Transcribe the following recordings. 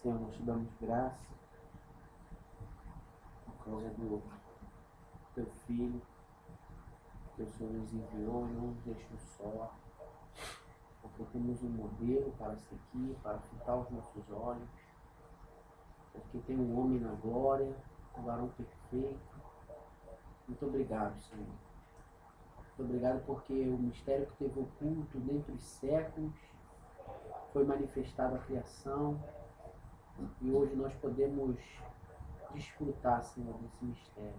Senhor, nós te damos graça por causa do teu Filho, que o Senhor nos enviou e não nos deixou só, porque temos um modelo para seguir, para fitar os nossos olhos, porque tem um homem na glória, um varão perfeito. Muito obrigado, Senhor. Muito obrigado porque o mistério que teve oculto dentro dos séculos foi manifestado à criação e hoje nós podemos desfrutar, Senhor, desse mistério.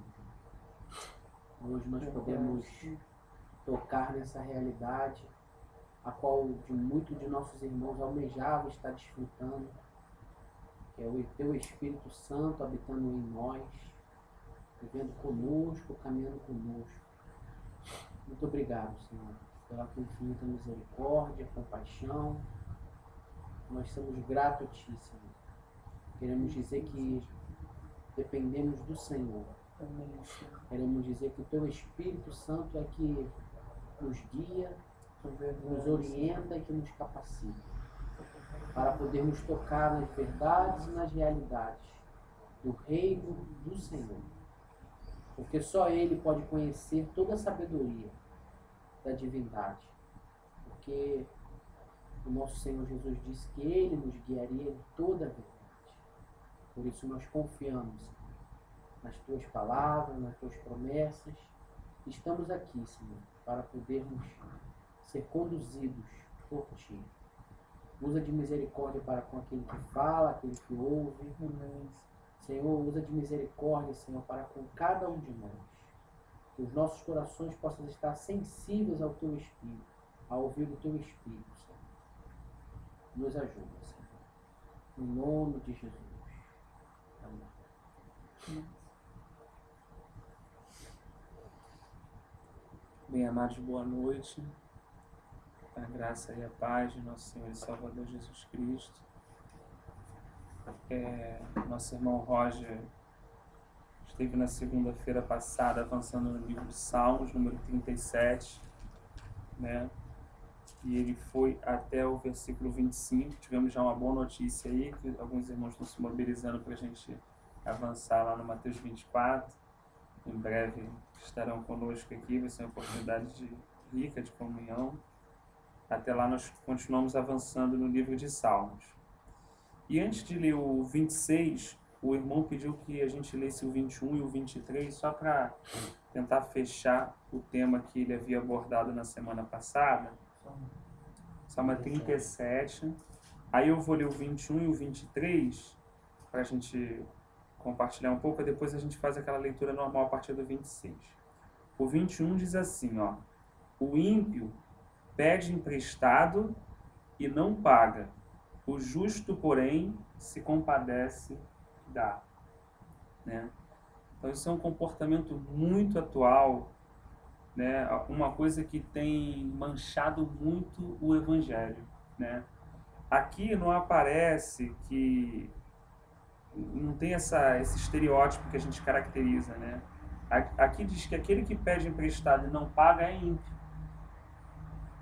Hoje nós podemos tocar nessa realidade a qual de muitos de nossos irmãos almejavam estar desfrutando, que é o teu Espírito Santo habitando em nós, vivendo conosco, caminhando conosco. Muito obrigado, Senhor, pela tua infinita misericórdia, compaixão. Nós somos gratos a ti, Senhor. Queremos dizer que dependemos do Senhor. Queremos dizer que o teu Espírito Santo é que nos guia, nos orienta e que nos capacita para podermos tocar nas verdades e nas realidades do reino do Senhor. Porque só Ele pode conhecer toda a sabedoria da divindade. Porque o nosso Senhor Jesus disse que Ele nos guiaria em toda a verdade. Por isso nós confiamos nas Tuas palavras, nas Tuas promessas. Estamos aqui, Senhor, para podermos ser conduzidos por Ti. Usa de misericórdia para com aquele que fala, aquele que ouve. Senhor, usa de misericórdia, Senhor, para com cada um de nós. Que os nossos corações possam estar sensíveis ao Teu Espírito, a ouvir o Teu Espírito, Senhor. Nos ajuda, Senhor. Em nome de Jesus. Amém. Bem, amados, boa noite. A graça e a paz de nosso Senhor e Salvador Jesus Cristo. Nosso irmão Roger esteve na segunda-feira passada avançando no livro de Salmos, número 37, né? E ele foi até o versículo 25. Tivemos já uma boa notícia aí, que alguns irmãos estão se mobilizando para a gente avançar lá no Mateus 24. Em breve estarão conosco aqui, vai ser uma oportunidade rica de comunhão. Até lá nós continuamos avançando no livro de Salmos. E antes de ler o 26, o irmão pediu que a gente lesse o 21 e o 23, só para tentar fechar o tema que ele havia abordado na semana passada. Salmo 37. Aí eu vou ler o 21 e o 23, para a gente compartilhar um pouco, e depois a gente faz aquela leitura normal a partir do 26. O 21 diz assim, ó: o ímpio pede emprestado e não paga, o justo, porém, se compadece e dá. Né? Então isso é um comportamento muito atual, né? Uma coisa que tem manchado muito o Evangelho. Né? Aqui não aparece que não tem esse estereótipo que a gente caracteriza, né? Aqui diz que aquele que pede emprestado e não paga é ímpio,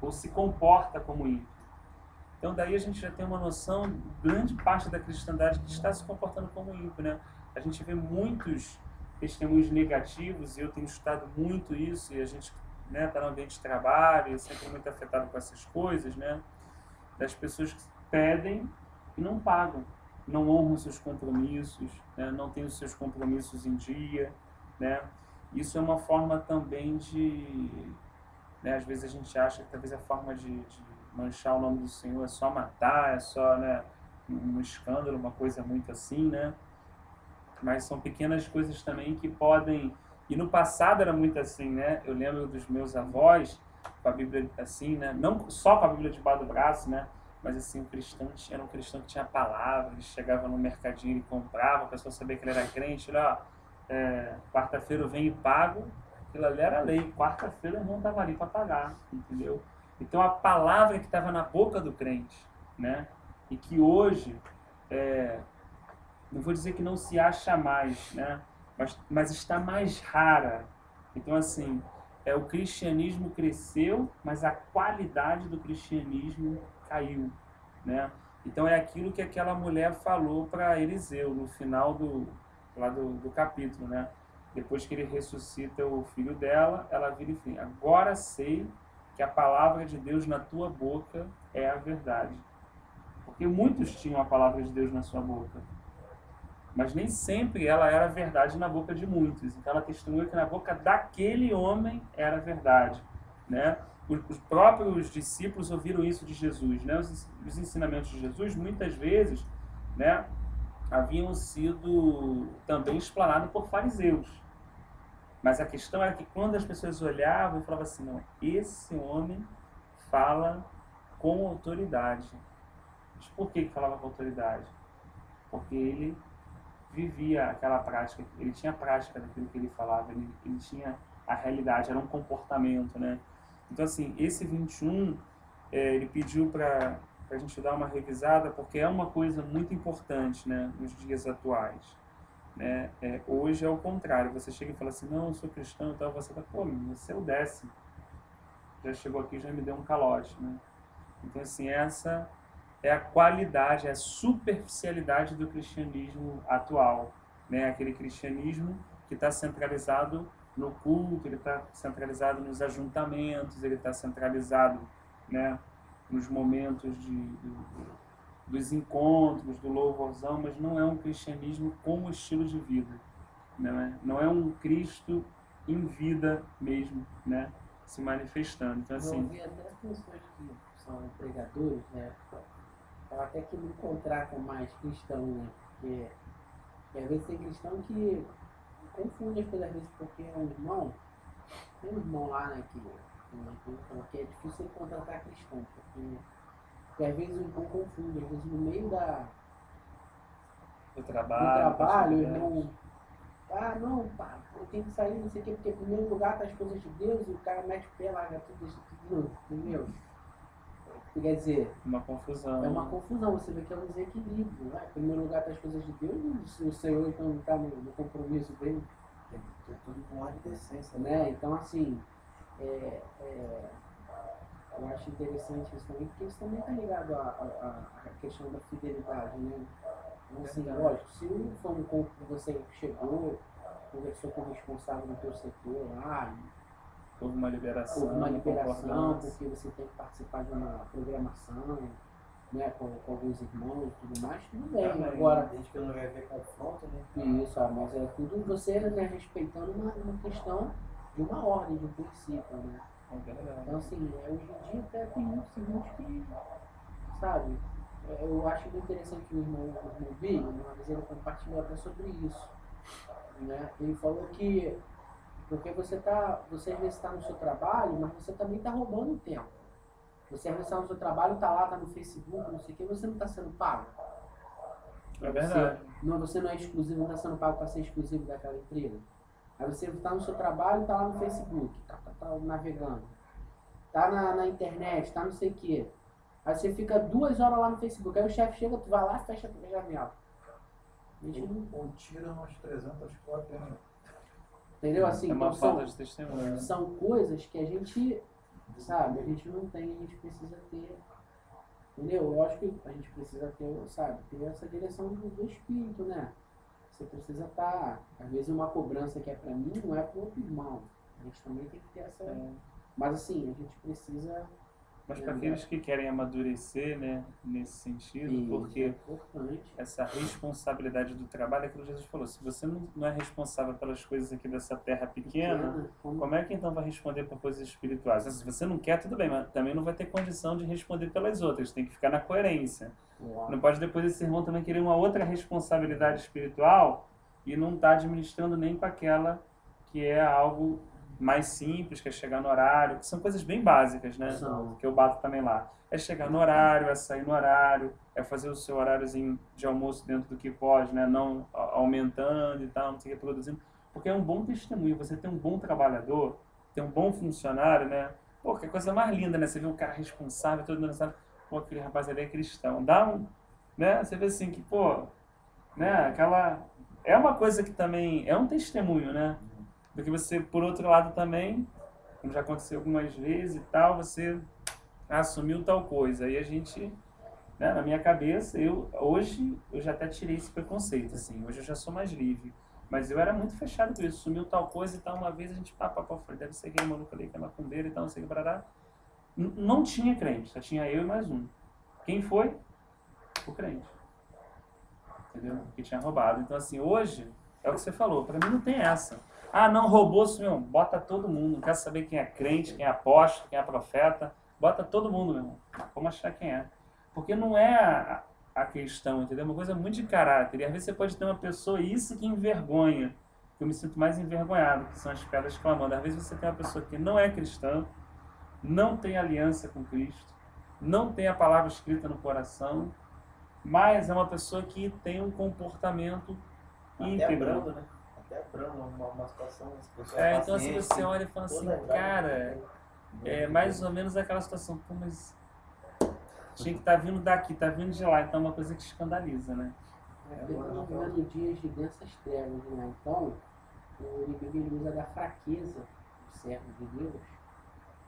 ou se comporta como ímpio. Então daí a gente já tem uma noção, grande parte da cristandade que está se comportando como ímpio, né? A gente vê muitos testemunhos negativos, e eu tenho estudado muito isso, e a gente, né, está no ambiente de trabalho, e sempre muito afetado com essas coisas, né? Das pessoas que pedem e não pagam, não honram seus compromissos, né? Não têm os seus compromissos em dia, né? Isso é uma forma também de, né, às vezes a gente acha que talvez a forma de manchar o nome do Senhor é só matar, é só, né, um escândalo, uma coisa muito assim, né? Mas são pequenas coisas também que podem... E no passado era muito assim, né? Eu lembro dos meus avós com a Bíblia assim, né? Não só com a Bíblia debaixo do braço, né? Mas assim, o cristão era um cristão que tinha palavra, ele chegava no mercadinho e comprava, a pessoa sabia que ele era crente, ele, ó, quarta-feira eu venho e pago, aquilo ali era lei, quarta-feira eu não estava ali para pagar, entendeu? Então a palavra que estava na boca do crente, né? E que hoje, não vou dizer que não se acha mais, né? Mas está mais rara. Então assim, o cristianismo cresceu, mas a qualidade do cristianismo caiu, né? Então é aquilo que aquela mulher falou para Eliseu no final do capítulo, né? Depois que ele ressuscita o filho dela, ela vira e fala: agora sei que a palavra de Deus na tua boca é a verdade. Porque muitos tinham a palavra de Deus na sua boca, mas nem sempre ela era verdade na boca de muitos. Então ela testemunhou que na boca daquele homem era verdade, né? Os próprios discípulos ouviram isso de Jesus, né? Os ensinamentos de Jesus muitas vezes, né, haviam sido também explanados por fariseus. Mas a questão era que quando as pessoas olhavam e falavam assim: não, esse homem fala com autoridade. Mas por que falava com autoridade? Porque ele vivia aquela prática, ele tinha a prática daquilo que ele falava, ele tinha a realidade, era um comportamento, né? Então, assim, esse 21, ele pediu para a gente dar uma revisada, porque é uma coisa muito importante, né, nos dias atuais. Né? Hoje é o contrário, você chega e fala assim: não, eu sou cristão, então você fala: pô, você é o 10º, já chegou aqui, já me deu um calote, né? Então, assim, essa é a qualidade, é a superficialidade do cristianismo atual, né? Aquele cristianismo que está centralizado no culto, ele está centralizado nos ajuntamentos, ele está centralizado, né, nos momentos dos encontros, do louvorzão, mas não é um cristianismo como estilo de vida, né? Não é um Cristo em vida mesmo, né, se manifestando. Então, assim, eu vi até pessoas que são pregadores, né, até que me contratam mais cristão, né, porque às vezes tem cristão que confunde as coisas, às vezes, porque é um irmão, tem um irmão lá, né, que é difícil você contratar cristão, porque às vezes o irmão confunde, às vezes no meio do do trabalho, trabalho, o irmão, não, pá, eu tenho que sair, não sei o quê, porque em primeiro lugar tá as coisas de Deus, e o cara mete o pé, larga tudo, deixa tudo, entendeu? Quer dizer, uma confusão. é uma confusão, você vê que é um desequilíbrio, né? Em primeiro lugar tá as coisas de Deus, e o Senhor então não está no compromisso dele. É tudo com ar de decência, Né? Então, assim, eu acho interessante isso também, porque isso também está ligado à questão da fidelidade, né? Então, assim, lógico, se for um corpo que você chegou, conversou com o responsável do teu setor lá, houve uma liberação, porque você tem que participar de uma programação, né, com alguns irmãos e tudo mais, tudo bem. Agora, desde que não vai haver confronto, né? Isso, mas é tudo você, né, respeitando uma questão de uma ordem, de um princípio, né? Então, assim, hoje em dia até tem muitos irmãos que, sabe, eu acho muito interessante o irmão Billy, uma vez ele compartilhou até sobre isso, né? Ele falou que porque você às vezes está no seu trabalho, mas você também está roubando tempo. Você às vezes está no seu trabalho, está lá, está no Facebook, não sei o que, você não está sendo pago. É verdade. Você não é exclusivo, não está sendo pago para ser exclusivo daquela empresa. Aí você está no seu trabalho, está lá no Facebook, tá navegando. Está na internet, está não sei o que. Aí você fica 2 horas lá no Facebook. Aí o chefe chega, tu vai lá e fecha a janela. Ou tira umas 300 cópias, né? Entendeu? Assim, é uma então, falta de testemunho. são coisas que a gente, sabe, a gente não tem, a gente precisa ter. Entendeu? Lógico que a gente precisa ter, sabe, ter essa direção do espírito, né? Você precisa estar, às vezes uma cobrança que é pra mim não é pro outro irmão. A gente também tem que ter essa. Mas assim, a gente precisa. Mas para aqueles que querem amadurecer, né, nesse sentido, porque é importante. essa responsabilidade do trabalho, é aquilo que Jesus falou: se você não é responsável pelas coisas aqui dessa terra pequena, como é que então vai responder por coisas espirituais? Se você não quer, tudo bem, mas também não vai ter condição de responder pelas outras, tem que ficar na coerência. Uau. Não pode depois esse irmão também querer uma outra responsabilidade espiritual e não estar administrando nem com aquela que é algo mais simples, que é chegar no horário, que são coisas bem básicas, né? Que eu bato também lá. É chegar no horário, é sair no horário, é fazer o seu horáriozinho de almoço dentro do que pode, né? Não aumentando e tal, não sei o que, produzindo. Porque é um bom testemunho, você tem um bom trabalhador, tem um bom funcionário, né? Pô, que coisa mais linda, né? Você vê um cara responsável, todo mundo sabe, pô, aquele rapaz ali é cristão. Dá um, né? Você vê assim que, pô, né? Aquela... É uma coisa que também é um testemunho, né? Porque você, por outro lado também, como já aconteceu algumas vezes e tal, você assumiu tal coisa. Aí a gente né? Na minha cabeça, hoje eu já até tirei esse preconceito, assim, hoje eu já sou mais livre. Mas eu era muito fechado com isso, sumiu tal coisa e tal, uma vez a gente, falei, deve ser aquele maluco ali que é macumbeiro e tal, não sei o que, barará. Não tinha crente, só tinha eu e mais um. Quem foi? O crente. Entendeu? Que tinha roubado. Então, assim, hoje, é o que você falou, pra mim não tem essa. Ah, não, roubou, sumiu. Bota todo mundo, não quer saber quem é crente, quem é apóstolo, quem é profeta. Bota todo mundo, meu irmão. Vamos achar quem é. Porque não é a questão, entendeu? É uma coisa muito de caráter. E às vezes você pode ter uma pessoa, isso que envergonha, que eu me sinto mais envergonhado, que são as pedras clamando. Às vezes você tem uma pessoa que não é cristã, não tem aliança com Cristo, não tem a palavra escrita no coração, mas é uma pessoa que tem um comportamento íntegro. Né? Até brando uma situação. Então se você olha e fala assim, cara, é mais ou menos aquela situação, pô, mas tinha que estar vindo daqui, tá vindo de lá, então é uma coisa que escandaliza, né? Estamos vivendo dias de densas trevas, né? Então, o inimigo ele usa da fraqueza do servo de Deus,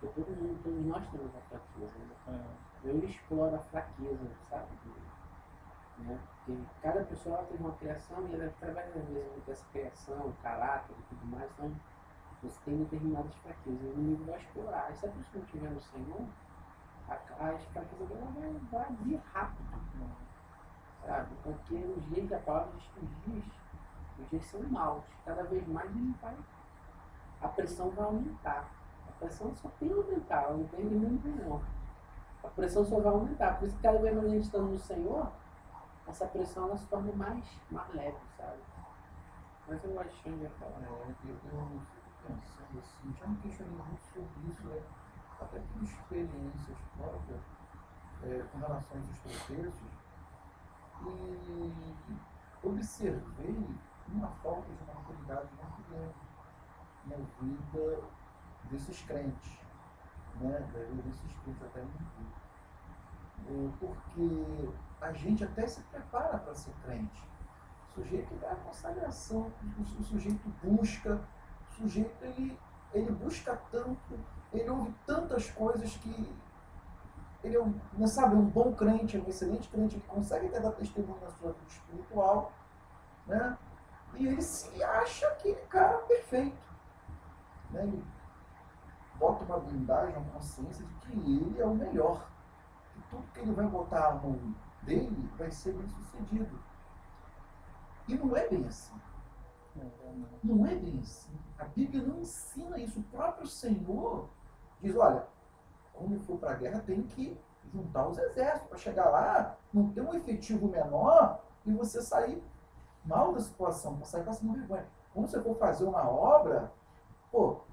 porque todos nós temos a fraqueza, né? Ele explora a fraqueza, sabe? Né? Porque cada pessoa tem uma criação e ela através mesmo dessa criação, caráter e tudo mais, então você tem determinadas fraquezas. O inimigo vai explorar. E se a pessoa não estiver no Senhor, as fraquezas dela vai vir rápido. Sabe? Porque os dias da palavra diz que os dias são maus. Cada vez mais a pressão vai aumentar. A pressão só tem que aumentar, ela não tem nenhum menor. A pressão só vai aumentar. Por isso que cada vez mais a gente estando no Senhor, essa pressão ela se torna mais leve, sabe? Mas eu acho que ia falar. Eu fico pensando assim, já me questionei muito sobre isso, né? Até por experiências próprias com relação aos textos, e observei uma falta de maturidade muito grande na vida desses crentes, né? Desses crentes até porque a gente até se prepara para ser crente. O sujeito dá a consagração, o sujeito busca, o sujeito ele busca tanto, ele ouve tantas coisas que ele é um bom crente, é um excelente crente, ele consegue até dar testemunho na sua vida espiritual, né? E ele se acha aquele cara perfeito, né? Ele bota uma blindagem, uma consciência de que ele é o melhor, que tudo que ele vai botar a mão dele vai ser bem sucedido. E não é bem assim. Não é bem assim. A Bíblia não ensina isso. O próprio Senhor diz, olha, quando for para a guerra tem que juntar os exércitos para chegar lá, não ter um efetivo menor e você sair mal da situação, para sair passando vergonha. Quando você for fazer uma obra,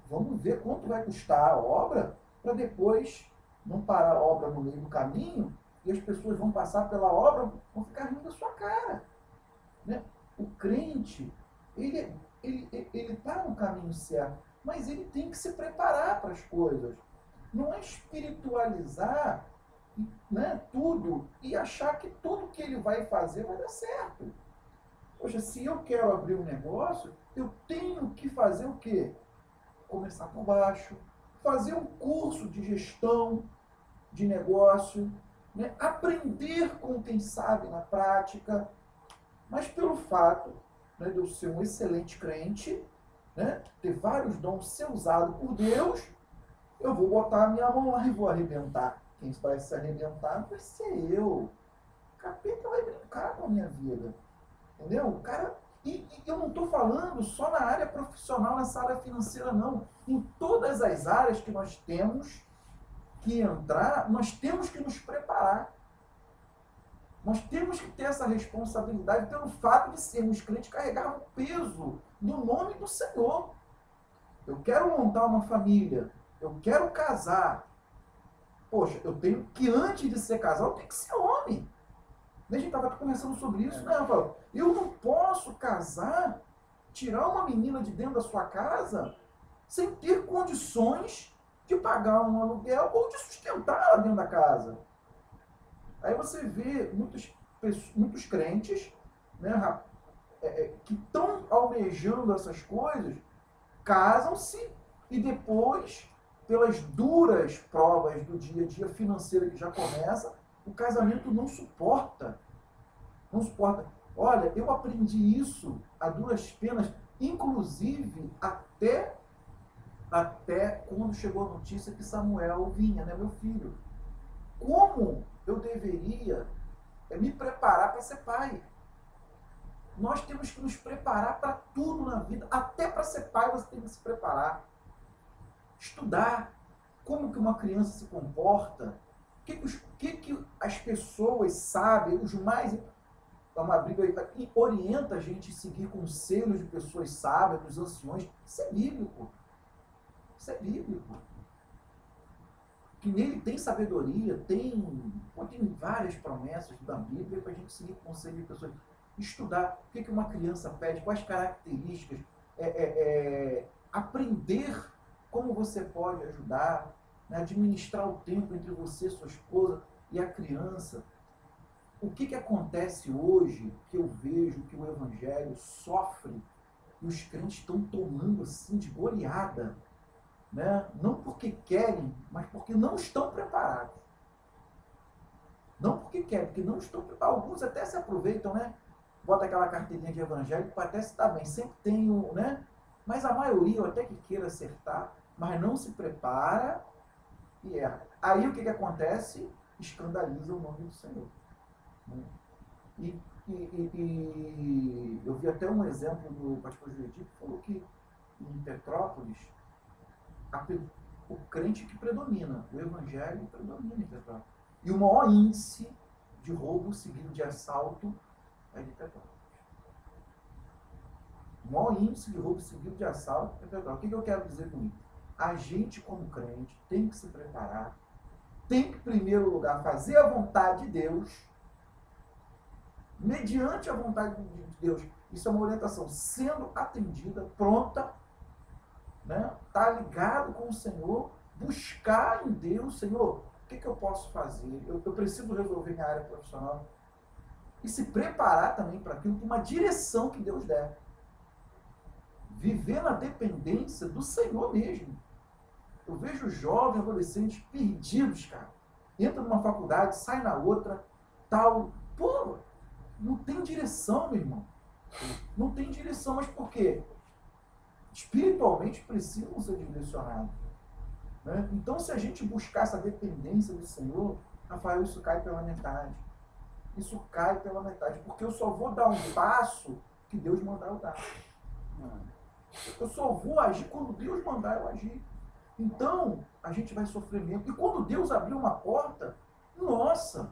vamos ver quanto vai custar a obra para depois não parar a obra no meio do caminho e as pessoas vão passar pela obra, vão ficar rindo da sua cara. Né? O crente, ele está no caminho certo, mas ele tem que se preparar para as coisas. Não é espiritualizar, né, tudo e achar que tudo que ele vai fazer vai dar certo. Poxa, se eu quero abrir um negócio, eu tenho que fazer o quê? Começar por baixo, fazer um curso de gestão de negócio, né, aprender com quem sabe na prática, mas pelo fato, né, de eu ser um excelente crente, né, ter vários dons, ser usado por Deus, eu vou botar a minha mão lá e vou arrebentar. Quem vai se arrebentar vai ser eu. O capeta vai brincar com a minha vida. Entendeu? O cara... E eu não estou falando só na área profissional, nessa área financeira, não. Em todas as áreas que nós temos que entrar, nós temos que nos preparar. Nós temos que ter essa responsabilidade pelo fato de sermos crentes, carregar o peso do nome do Senhor. Eu quero montar uma família, eu quero casar. Poxa, eu tenho que, antes de ser casal, eu tenho que ser homem. A gente estava conversando sobre isso, né? Eu não posso casar, tirar uma menina de dentro da sua casa, sem ter condições de pagar um aluguel ou de sustentar ela dentro da casa. Aí você vê muitos crentes, né, que estão almejando essas coisas, casam-se e depois, pelas duras provas do dia a dia financeiro que já começa, O casamento não suporta. Não suporta. Olha, eu aprendi isso a duras penas, inclusive até quando chegou a notícia que Samuel vinha, né, meu filho. Como eu deveria me preparar para ser pai? Nós temos que nos preparar para tudo na vida. Até para ser pai você tem que se preparar. Estudar como que uma criança se comporta, o que as pessoas sabem, os mais... Uma Bíblia que orienta a gente a seguir conselhos de pessoas sábias, dos anciões. Isso é bíblico. Isso é bíblico. Que nele tem sabedoria, tem várias promessas da Bíblia para a gente seguir conselhos de pessoas. Estudar o que uma criança pede, quais características, aprender como você pode ajudar, né, administrar o tempo entre você, sua esposa e a criança. O que acontece hoje, que eu vejo que o Evangelho sofre, e os crentes estão tomando assim de goleada, né? Não porque querem, mas porque não estão preparados. Não porque querem, porque não estão preparados. Alguns até se aproveitam, né? Bota aquela carteirinha de evangélico para até se dar bem. Sempre tem um, né? Mas a maioria, até que queira acertar, mas não se prepara e erra. Aí o que acontece? Escandaliza o nome do Senhor. E eu vi até um exemplo do pastor Juedi que falou que em Petrópolis o crente que predomina, o evangelho predomina em Petrópolis. E o maior índice de roubo seguido de assalto é de Petrópolis. O maior índice de roubo seguido de assalto é Petrópolis. O que eu quero dizer com isso? A gente, como crente, tem que se preparar, tem que, em primeiro lugar, fazer a vontade de Deus, mediante a vontade de Deus. Isso é uma orientação sendo atendida, pronta, né? Tá ligado com o Senhor, buscar em Deus, Senhor, o que eu posso fazer? Eu preciso resolver minha área profissional. E se preparar também para aquilo, uma direção que Deus der. Viver na dependência do Senhor mesmo. Eu vejo jovens, adolescentes perdidos, cara. Entra numa faculdade, sai na outra, tal. Pô, não tem direção, meu irmão. Não tem direção, mas por quê? Espiritualmente precisam ser direcionados. Né? Então, se a gente buscar essa dependência do Senhor, Rafael, isso cai pela metade. Isso cai pela metade. Porque eu só vou dar um passo que Deus mandar eu dar. Eu só vou agir quando Deus mandar eu agir. Então, a gente vai sofrer mesmo. E quando Deus abrir uma porta, nossa!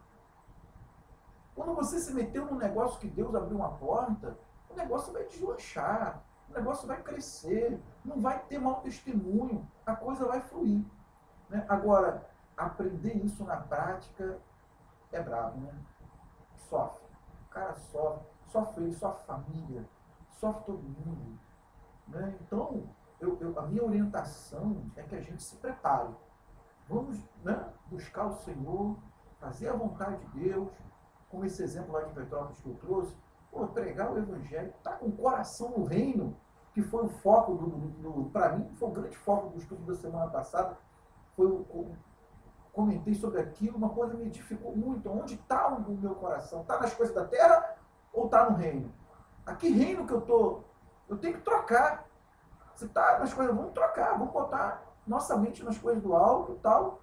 Quando você se meteu num negócio que Deus abriu uma porta, o negócio vai deslanchar, o negócio vai crescer, não vai ter mau testemunho, a coisa vai fluir. Né? Agora, aprender isso na prática é brabo, né? Sofre. O cara sofre. Sofre ele, sofre a família, sofre todo mundo. Né? Então, a minha orientação é que a gente se prepare. Vamos, né, buscar o Senhor, fazer a vontade de Deus, como esse exemplo lá de Petrópolis que eu trouxe, pregar o Evangelho, tá com o coração no reino, que foi o foco para mim, foi o grande foco do estudo da semana passada. Comentei sobre aquilo, uma coisa me edificou muito. Onde está o meu coração? Está nas coisas da terra ou está no reino? A que reino que eu estou? Eu tenho que trocar. Se está nas coisas, vamos trocar, vamos botar nossa mente nas coisas do alto e tal.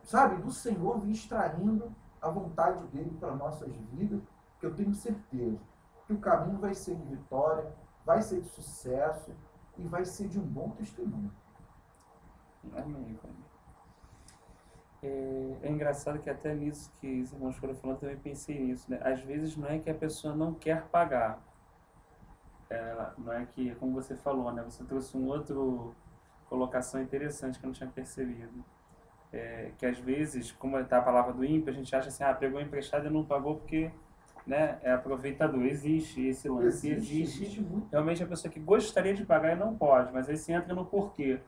Sabe, do Senhor vir extraindo a vontade dele para nossas vidas, que eu tenho certeza que o caminho vai ser de vitória, vai ser de sucesso e vai ser de um bom testemunho. Amém. É engraçado que até nisso que os irmãos foram falando, eu também pensei nisso, né? Às vezes não é que a pessoa não quer pagar. Não é que, como você falou, né? Você trouxe uma outra colocação interessante que eu não tinha percebido. Que às vezes, como está a palavra do ímpio, a gente acha assim, pegou emprestado e não pagou porque, né, é aproveitador. Existe esse lance, existe realmente a pessoa que gostaria de pagar e não pode, mas aí você entra no porquê.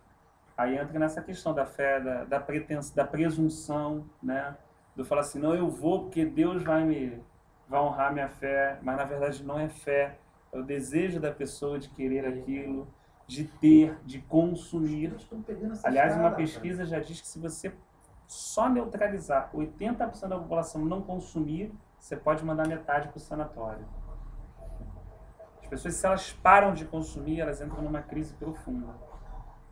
Aí entra nessa questão da fé, da pretensão, da presunção, né, do falar assim, não, eu vou porque Deus vai honrar minha fé, mas na verdade não é fé, é o desejo da pessoa de querer aquilo, de ter, de consumir. Aliás, uma pesquisa já diz que se você só neutralizar 80% da população não consumir, você pode mandar metade para o sanatório. As pessoas, se elas param de consumir, elas entram numa crise profunda.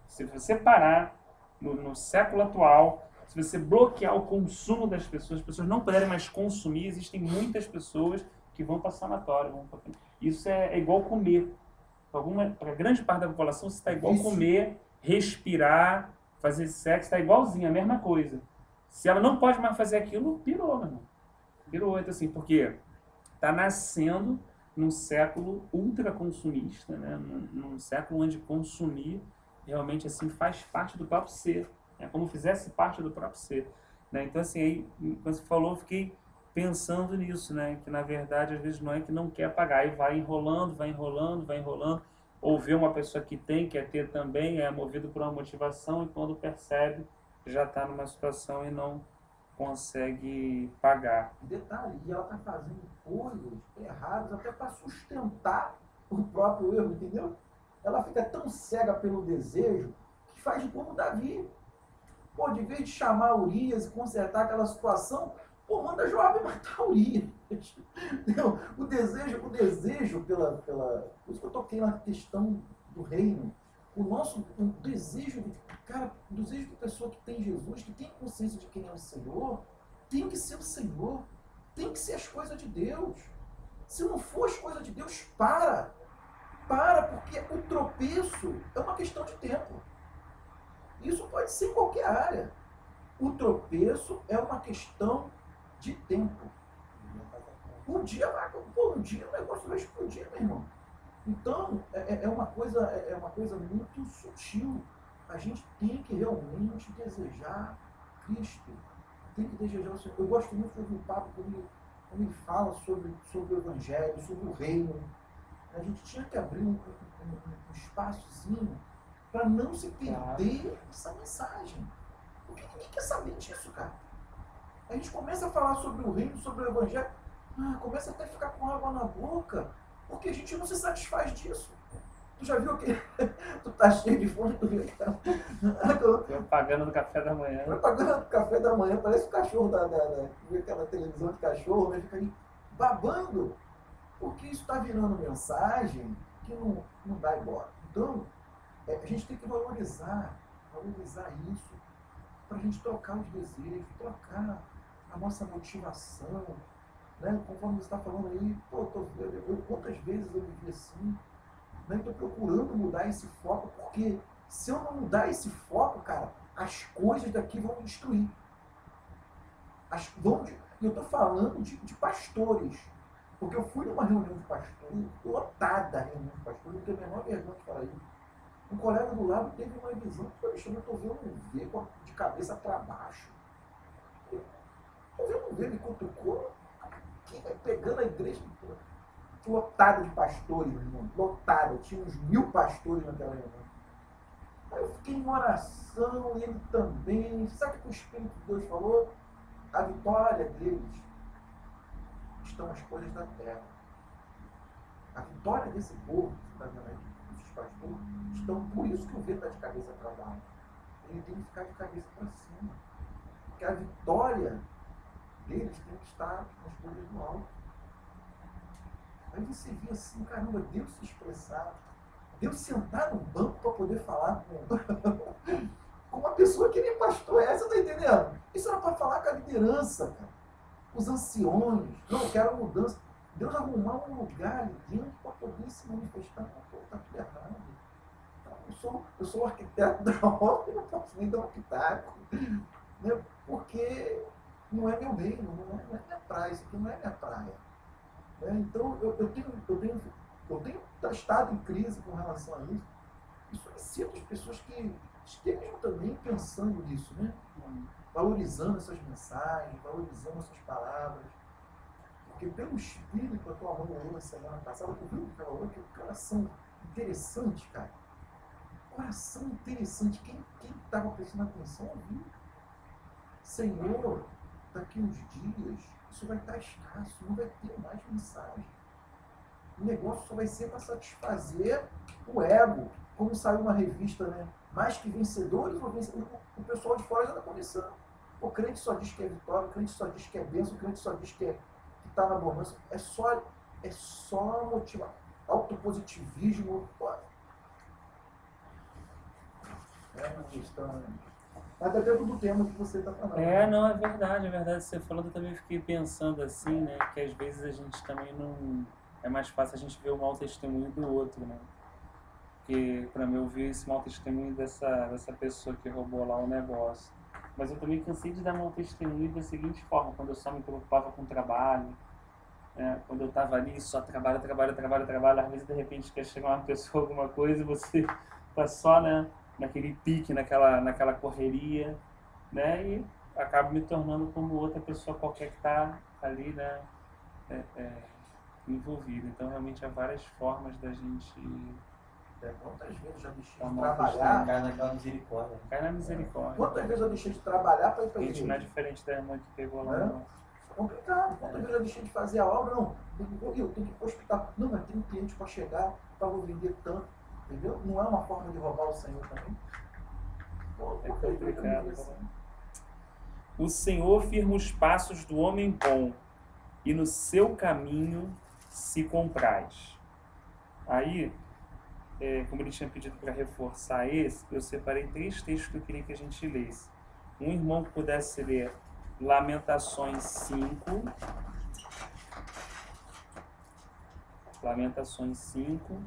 Se você parar no século atual, se você bloquear o consumo das pessoas, as pessoas não puderem mais consumir, existem muitas pessoas que vão para o sanatório. Isso é igual comer. Para grande parte da população, isso está igual comer, respirar, fazer sexo, está igualzinho, a mesma coisa. Se ela não pode mais fazer aquilo, pirou, meu irmão. Pirou, então assim, porque está nascendo num século ultraconsumista, né? Num século onde consumir realmente assim faz parte do próprio ser, é como fizesse parte do próprio ser, né? Então assim, aí, quando você falou, eu fiquei pensando nisso, né? Que na verdade às vezes não é que não quer pagar, e vai enrolando, ou vê uma pessoa que tem, quer ter também, é movido por uma motivação, e quando percebe, já está numa situação e não consegue pagar. Detalhe, e ela está fazendo coisas erradas até para sustentar o próprio erro, entendeu? Ela fica tão cega pelo desejo que faz como Davi. Pô, de vez de chamar Urias e consertar aquela situação, pô, manda Joabe matar Urias. O desejo pela... Por isso que eu toquei na questão do reino. O desejo, cara, o desejo de pessoa que tem Jesus, que tem consciência de quem é o Senhor, tem que ser o Senhor, tem que ser as coisas de Deus. Se não for as coisas de Deus, para, porque o tropeço é uma questão de tempo. Isso pode ser em qualquer área. O tropeço é uma questão de tempo. Um dia o negócio vai explodir, meu irmão. Então, é uma coisa muito sutil. A gente tem que realmente desejar Cristo. Tem que desejar o Senhor. Eu gosto muito de ouvir o Papa quando ele fala sobre o Evangelho, sobre o reino. A gente tinha que abrir um espaçozinho para não se perder essa mensagem. Porque ninguém quer saber disso, cara. A gente começa a falar sobre o reino, sobre o Evangelho, começa até a ficar com água na boca, porque a gente não se satisfaz disso. Tu já viu que tu tá cheio de fome, tu viu pagando do café da manhã. Pagando do café da manhã, parece o cachorro viu aquela televisão de cachorro, né? Fica ali babando, porque isso está virando mensagem que não dá embora. Então, a gente tem que valorizar isso, para a gente trocar os desejos, trocar a nossa motivação, né? Conforme você está falando aí, quantas vezes eu vivi assim, né? Estou procurando mudar esse foco, porque se eu não mudar esse foco, cara, as coisas daqui vão me destruir. Eu estou falando de pastores, porque eu fui numa reunião de pastores, lotada a reunião de pastores, não tenho a menor vergonha de falar isso. Um colega do lado teve uma visão que eu estou vendo um V de cabeça para baixo. Estou vendo um V, me cutucou, quem vai pegando a igreja lotada de pastores, meu irmão, lotada, tinha uns 1000 pastores naquela reunião. Aí eu fiquei em oração, e ele também, sabe o que o Espírito de Deus falou? A vitória deles estão as coisas da terra. A vitória desse povo, que está vendo aí, esses pastores, estão, por isso que o V está de cabeça para baixo. Ele tem que ficar de cabeça para cima. Porque a vitória deles tem que estar nas coisas do alto. Aí você vê assim, caramba, Deus se expressar, Deus sentar no banco para poder falar com uma pessoa que nem pastor é, você está entendendo? Isso era para falar com a liderança, cara. Os anciões, não, quero mudança. Deus arrumar um lugar ali dentro para poder se manifestar. Está tudo errado. Eu sou o arquiteto da obra e não posso nem dar um pitaco. Né? Porque não é meu reino, não é minha praia, isso aqui não é minha praia. Né? Então, eu tenho estado em crise com relação a isso. E solicito as pessoas que estejam também pensando nisso, né? Valorizando essas mensagens, valorizando essas palavras. Porque pelo Espírito, a tua mãe aí na semana passada, tu viu que ela falou que o coração interessante, cara. Coração interessante. Quem estava prestando atenção ouviu. Senhor, daqui uns dias, isso vai estar escasso, não vai ter mais mensagem. O negócio só vai ser para satisfazer o ego. Como saiu uma revista, né? Mais que vencedores ou vencedores, o pessoal de fora já está começando. O crente só diz que é vitória, o crente só diz que é bênção, o crente só diz que está na abundância. É só motivar. Autopositivismo. Pô. É uma questão. Mas depende do tema que você está falando. Não, é verdade. Você falou, eu também fiquei pensando assim, né? Que às vezes a gente também não... É mais fácil a gente ver o mau testemunho do outro, né? Porque, para mim, eu vi esse mau testemunho dessa pessoa que roubou lá o negócio. Mas eu também cansei de dar mau testemunho da seguinte forma, quando eu só me preocupava com o trabalho, né? Quando eu estava ali, só trabalho, às vezes, de repente, quer chegar uma pessoa, alguma coisa, e você está só, né, naquele pique, naquela correria, né? E acaba me tornando como outra pessoa qualquer que está ali, né, envolvida. Então, realmente, há várias formas da gente... Quantas vezes eu já deixei Tá de bom, trabalhar? Cai naquela misericórdia. Cai na misericórdia. Quantas vezes eu deixei de trabalhar para ir para A a gente não é igreja? diferente da irmã que pegou lá. É. Não. Complicado. Quantas vezes eu deixei de fazer a obra? Não, eu tenho que ir para o hospital. Não, mas tem um cliente para chegar, para eu vender tanto. Entendeu? Não é uma forma de roubar o Senhor também? Pô, É por que complicado. eu assim? O Senhor firma os passos do homem bom, e no seu caminho se compraz. Aí, como ele tinha pedido para reforçar esse, eu separei 3 textos que eu queria que a gente lesse. Um irmão que pudesse ler Lamentações 5. Lamentações 5.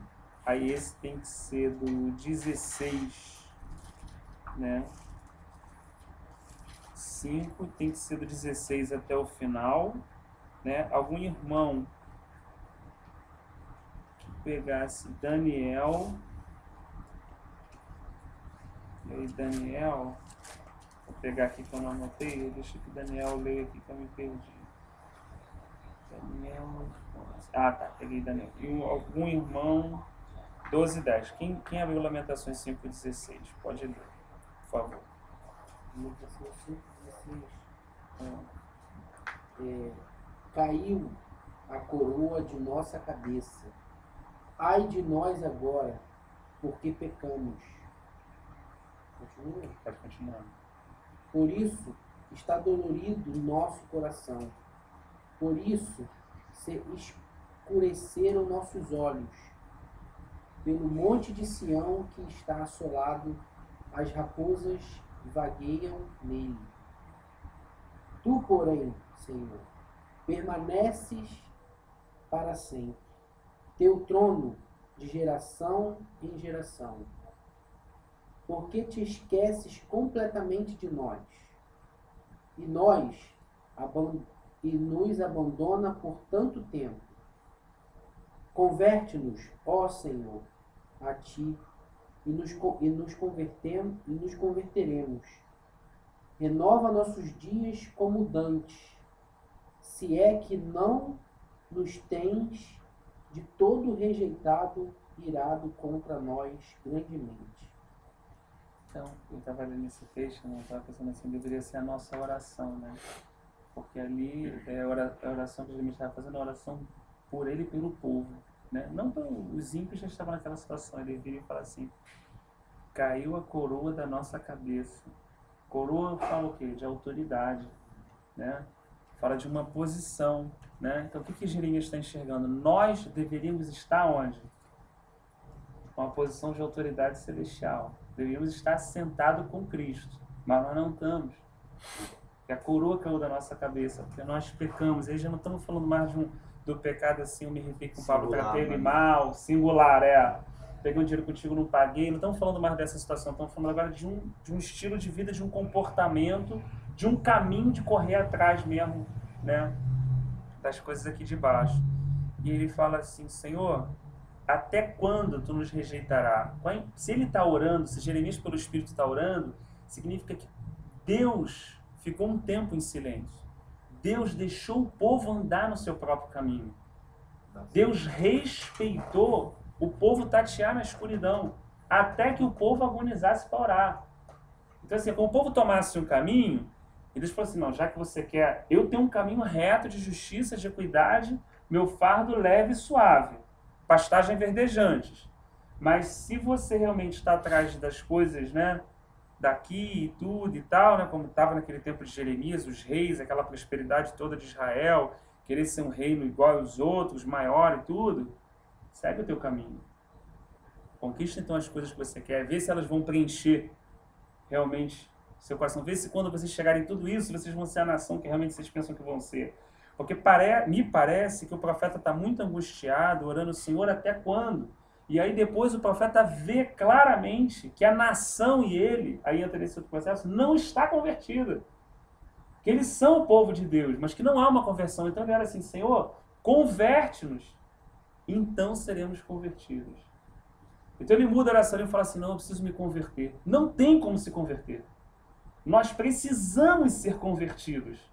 Aí esse tem que ser do 16, né? 5 tem que ser do 16 até o final, né? Algum irmão que pegasse Daniel, e aí Daniel, vou pegar aqui que eu não anotei, deixa que Daniel leia aqui que eu me perdi. Daniel, tá, peguei Daniel. E algum irmão, 12:10. Quem abriu Lamentações 5:16? Pode ler, por favor. Lamentações 5:16. Caiu a coroa de nossa cabeça. Ai de nós agora, porque pecamos. Continua. Pode continuar. Por isso está dolorido o nosso coração. Por isso se escureceram nossos olhos. Pelo monte de Sião que está assolado, as raposas vagueiam nele. Tu, porém, Senhor, permaneces para sempre. Teu trono de geração em geração. Por que te esqueces completamente de nós? E nos abandona por tanto tempo. Converte-nos, ó Senhor, a ti, e nos converteremos. Renova nossos dias como dantes, se é que não nos tens de todo rejeitado, irado contra nós grandemente. Então, eu estava lendo esse texto, né? Eu estava pensando assim, deveria ser a nossa oração, né? Porque ali a oração que a gente estava fazendo, a oração por ele e pelo povo, né? Não os ímpios já estavam naquela situação, ele vira e fala assim, caiu a coroa da nossa cabeça. Coroa fala o quê? De autoridade, né? Fala de uma posição, né? Então, o que Jeremias está enxergando? Nós deveríamos estar onde? Com a posição de autoridade celestial. Deveríamos estar sentados com Cristo, mas nós não estamos. Porque a coroa caiu da nossa cabeça, porque nós pecamos. Aí já não estamos falando mais do pecado assim, eu me refiro com o Pablo, tratei ele mal, singular, peguei um dinheiro contigo, não paguei. Não estamos falando mais dessa situação, estamos falando agora de um estilo de vida, de um comportamento, de um caminho de correr atrás mesmo, né, das coisas aqui de baixo. E ele fala assim, Senhor, até quando tu nos rejeitará? Se ele está orando, se Jeremias pelo Espírito está orando, significa que Deus ficou um tempo em silêncio. Deus deixou o povo andar no seu próprio caminho. Deus respeitou o povo tatear na escuridão, até que o povo agonizasse para orar. Então assim, quando o povo tomasse um caminho, e Deus falou assim, não, já que você quer, eu tenho um caminho reto de justiça, de equidade, meu fardo leve e suave, pastagem verdejantes. Mas se você realmente está atrás das coisas, né, daqui e tudo e tal, né? Como estava naquele tempo de Jeremias, os reis, aquela prosperidade toda de Israel, querer ser um reino igual aos outros, maior e tudo, segue o teu caminho. Conquista então as coisas que você quer, vê se elas vão preencher realmente seu coração. Vê se quando vocês chegarem em tudo isso, vocês vão ser a nação que realmente vocês pensam que vão ser. Porque me parece que o profeta está muito angustiado, orando, Senhor, até quando? E aí depois o profeta vê claramente que a nação e ele, aí entra nesse outro processo, não está convertida. Que eles são o povo de Deus, mas que não há uma conversão. Então ele era assim, Senhor, converte-nos, então seremos convertidos. Então ele muda a oração e fala assim, não, eu preciso me converter. Não tem como se converter. Nós precisamos ser convertidos.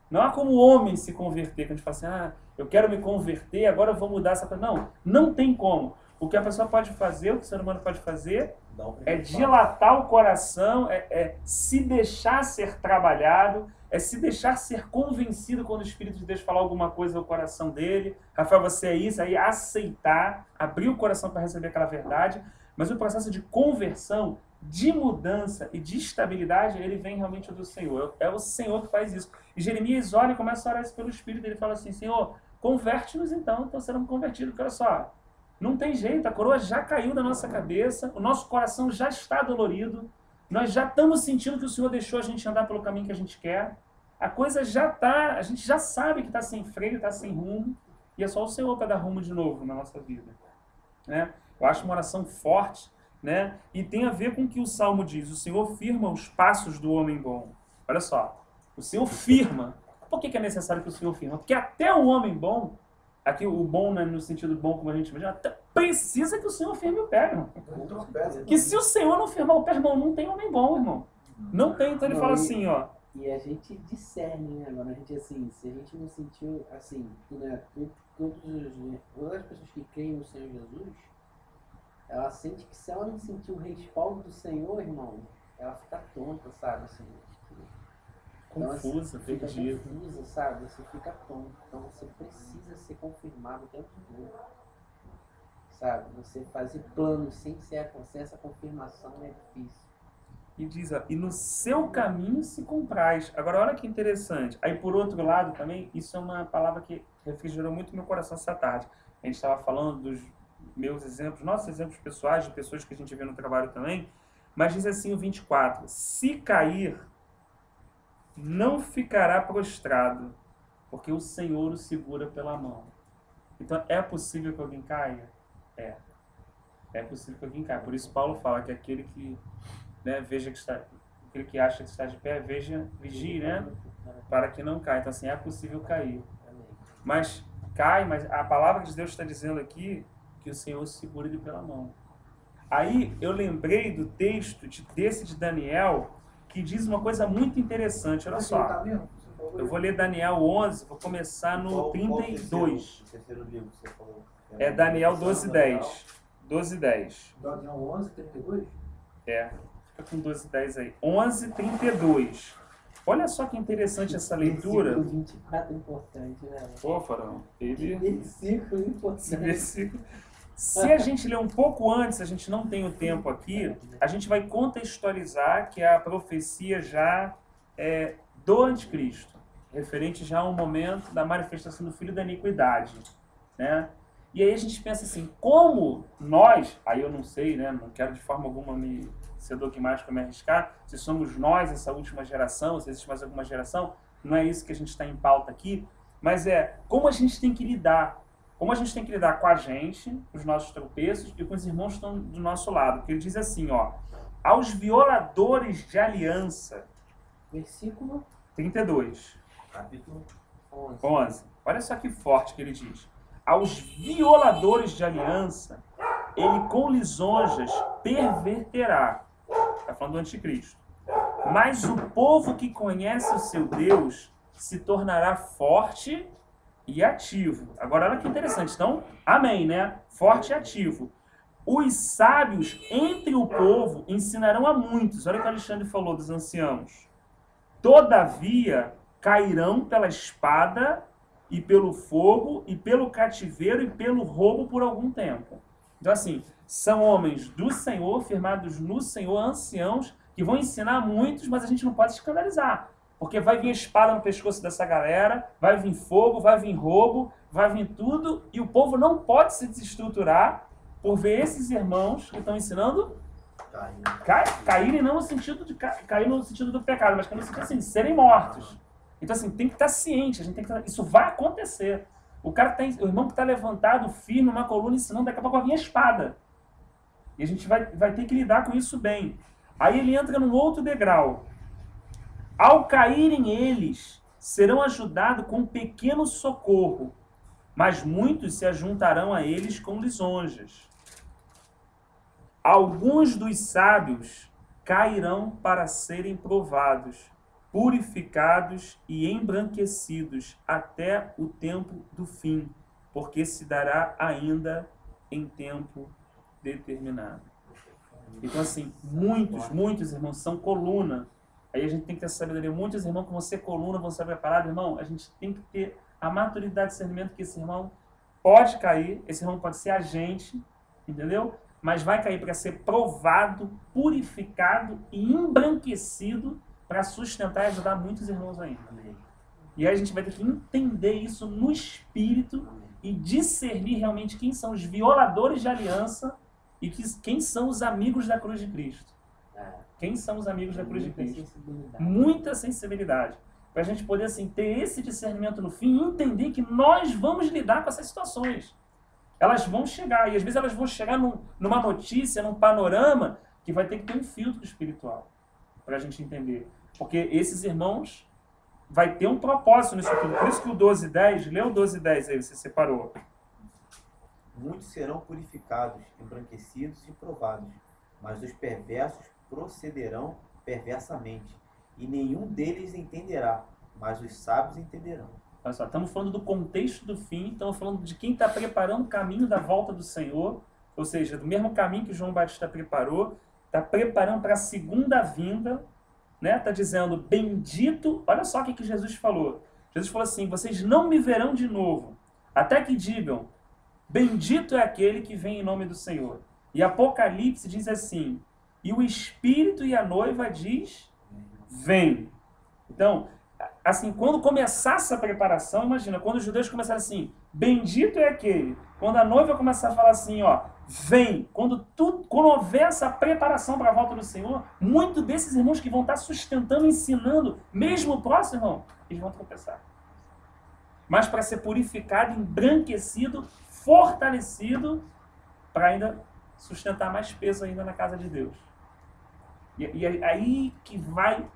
Não há como o homem se converter, que a gente fala assim, eu quero me converter, agora eu vou mudar essa coisa. Não, não tem como. O que a pessoa pode fazer, o que o ser humano pode fazer, é dilatar o coração, é se deixar ser trabalhado, é se deixar ser convencido quando o Espírito de Deus falar alguma coisa no coração dele. Rafael, você é isso, aí aceitar, abrir o coração para receber aquela verdade. Mas o processo de conversão, de mudança e de estabilidade, ele vem realmente do Senhor. É o Senhor que faz isso. E Jeremias olha e começa a orar isso pelo Espírito. Ele fala assim, Senhor, converte-nos então seremos convertidos. Porque olha só, não tem jeito, a coroa já caiu da nossa cabeça, o nosso coração já está dolorido, nós já estamos sentindo que o Senhor deixou a gente andar pelo caminho que a gente quer, a coisa já está, a gente já sabe que está sem freio, está sem rumo, e é só o Senhor para dar rumo de novo na nossa vida. Né? Eu acho uma oração forte, né? E tem a ver com o que o Salmo diz, o Senhor firma os passos do homem bom. Olha só, o Senhor firma. Por que é necessário que o Senhor firma? Porque até o homem bom, aqui o bom, né, no sentido bom como a gente imagina, até precisa que o Senhor firme o pé, irmão. Que se o Senhor não firmar o pé, irmão, não tem homem bom, irmão. Não tem, então ele fala assim, ó. E a gente discerne, né? Agora a gente, assim, se a gente não sentiu, assim, né, todas as pessoas que creem no Senhor Jesus, ela sente que se ela não sentir o respaldo do Senhor, irmão, ela fica tonta, sabe? Assim, confusa, fica perdida. Confusa, sabe? Você fica tonto. Então você precisa ser confirmado o tempo todo. Sabe? Você fazer planos sem essa confirmação é difícil. E diz, ó, e no seu caminho se compraz. Agora, olha que interessante. Aí, por outro lado, também, isso é uma palavra que refrigerou muito meu coração essa tarde. A gente estava falando dos meus exemplos, nossos exemplos pessoais, de pessoas que a gente vê no trabalho também, mas diz assim o 24, se cair, não ficará prostrado, porque o Senhor o segura pela mão. Então, é possível que alguém caia? É possível que alguém caia. Por isso Paulo fala que aquele que, né, veja que está, aquele que acha que está de pé, vigie, né, para que não caia. Então, assim, é possível cair. Mas cai, mas a palavra de Deus está dizendo aqui que o Senhor segura ele pela mão. Aí eu lembrei do texto desse de Daniel, que diz uma coisa muito interessante. Olha só. Eu vou ler Daniel 11, vou começar no 32. Terceiro livro que você falou. É Daniel 12:10. 12:10. Daniel 11, 32? É, fica com 12:10 aí. 11:32. Olha só que interessante essa leitura. Versículo 24 é importante, né? Pô, Farão, Versículo importante. esse versículo. Se a gente ler um pouco antes, a gente não tem o tempo aqui, a gente vai contextualizar que a profecia já é do anticristo, referente já a um momento da manifestação do filho da iniquidade, né? E aí a gente pensa assim, como nós, aí eu não sei, né, não quero de forma alguma me ser dogmático, me arriscar, se somos nós essa última geração, se existe mais alguma geração, não é isso que a gente está em pauta aqui, mas é como a gente tem que lidar. Como a gente tem que lidar com a gente, os nossos tropeços e com os irmãos que estão do nosso lado. Porque ele diz assim, ó, aos violadores de aliança. Versículo 32. Capítulo 11. Olha só que forte que ele diz. Aos violadores de aliança, ele com lisonjas perverterá. Está falando do anticristo. Mas o povo que conhece o seu Deus se tornará forte e ativo. Agora, olha que interessante. Então, amém, né? Forte e ativo. Os sábios entre o povo ensinarão a muitos. Olha o que o Alexandre falou dos anciãos. Todavia, cairão pela espada e pelo fogo e pelo cativeiro e pelo roubo por algum tempo. Então, assim, são homens do Senhor, firmados no Senhor, anciãos, que vão ensinar muitos, mas a gente não pode escandalizar. Porque vai vir espada no pescoço dessa galera, vai vir fogo, vai vir roubo, vai vir tudo, e o povo não pode se desestruturar por ver esses irmãos que estão ensinando caírem não no sentido de cair no sentido do pecado, mas no sentido assim, de serem mortos. Então assim, tem que estar ciente, a gente tem que isso vai acontecer. O irmão que está levantado, firme, numa coluna, ensinando, daqui a pouco vai vir a espada. E a gente vai ter que lidar com isso bem. Aí ele entra num outro degrau. Ao caírem eles, serão ajudados com um pequeno socorro, mas muitos se ajuntarão a eles com lisonjas. Alguns dos sábios cairão para serem provados, purificados e embranquecidos até o tempo do fim, porque se dará ainda em tempo determinado. Então, assim, muitos irmãos são coluna. Aí a gente tem que ter essa sabedoria. Muitos irmãos que vão ser coluna, vão ser preparados. Irmão, a gente tem que ter a maturidade de discernimento que esse irmão pode cair, esse irmão pode ser agente, entendeu? Mas vai cair para ser provado, purificado e embranquecido para sustentar e ajudar muitos irmãos ainda. E aí a gente vai ter que entender isso no espírito e discernir realmente quem são os violadores de aliança e quem são os amigos da cruz de Cristo. Quem são os amigos da cruz de Cristo? Muita sensibilidade. Para a gente poder assim, ter esse discernimento no fim e entender que nós vamos lidar com essas situações. Elas vão chegar, e às vezes elas vão chegar numa notícia, num panorama, que vai ter que ter um filtro espiritual para a gente entender. Porque esses irmãos vai ter um propósito nisso tudo. Por isso que o 12:10, lê o 12:10 aí, você separou. Muitos serão purificados, embranquecidos e provados, mas os perversos procederão perversamente, e nenhum deles entenderá, mas os sábios entenderão. Olha só, estamos falando do contexto do fim, estamos falando de quem está preparando o caminho da volta do Senhor, ou seja, do mesmo caminho que João Batista preparou, está preparando para a segunda vinda, né? Está dizendo, bendito, olha só o que Jesus falou. Jesus falou assim, vocês não me verão de novo, até que digam, bendito é aquele que vem em nome do Senhor. E Apocalipse diz assim, e o Espírito e a noiva diz, vem. Então, assim, quando começar essa preparação, imagina, quando os judeus começaram assim, bendito é aquele, quando a noiva começar a falar assim, ó, vem, quando houver essa preparação para a volta do Senhor, muitos desses irmãos que vão estar sustentando, ensinando, mesmo o próximo irmão, eles vão tropeçar. Mas para ser purificado, embranquecido, fortalecido, para ainda sustentar mais peso ainda na casa de Deus. E aí que vai,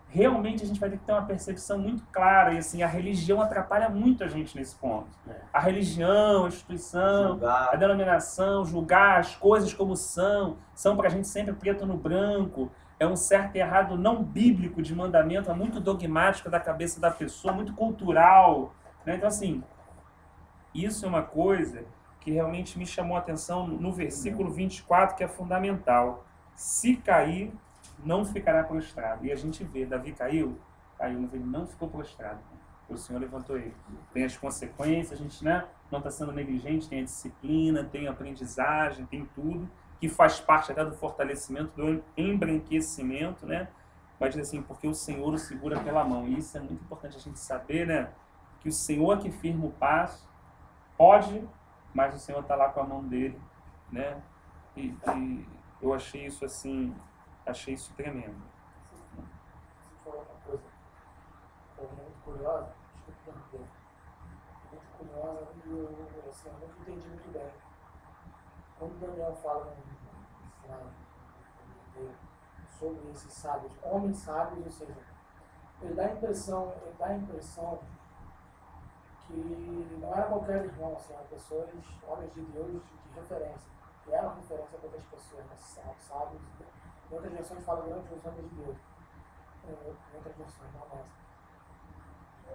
realmente a gente vai ter que ter uma percepção muito clara, e assim, a religião atrapalha muito a gente nesse ponto. A religião, a instituição, a denominação, julgar as coisas como são para a gente sempre preto no branco, é um certo e errado não bíblico de mandamento, é muito dogmático da cabeça da pessoa, muito cultural, né? Então assim, isso é uma coisa que realmente me chamou a atenção no versículo 24, que é fundamental. Se cair, não ficará prostrado. E a gente vê, Davi caiu, mas ele não ficou prostrado. O Senhor levantou ele. Tem as consequências, a gente, né, não está sendo negligente, tem a disciplina, tem a aprendizagem, tem tudo, que faz parte até do fortalecimento, do embranquecimento, né? Mas diz assim, porque o Senhor o segura pela mão. E isso é muito importante a gente saber, né? Que o Senhor que firma o passo, pode, mas o Senhor está lá com a mão dele, né? E eu achei isso assim, achei isso tremendo. Você falou uma coisa muito curiosa, muito curiosa, e eu assim, nunca entendi muito bem. Quando Daniel fala sobre esses sábios, homens sábios, ou seja, ele dá a impressão que não era qualquer irmão, assim, eram pessoas, homens de Deus de referência, que eram referência para outras pessoas, né, sábios. Em outras versões fala grandes homens de Deus. Em outras versões, não nessa.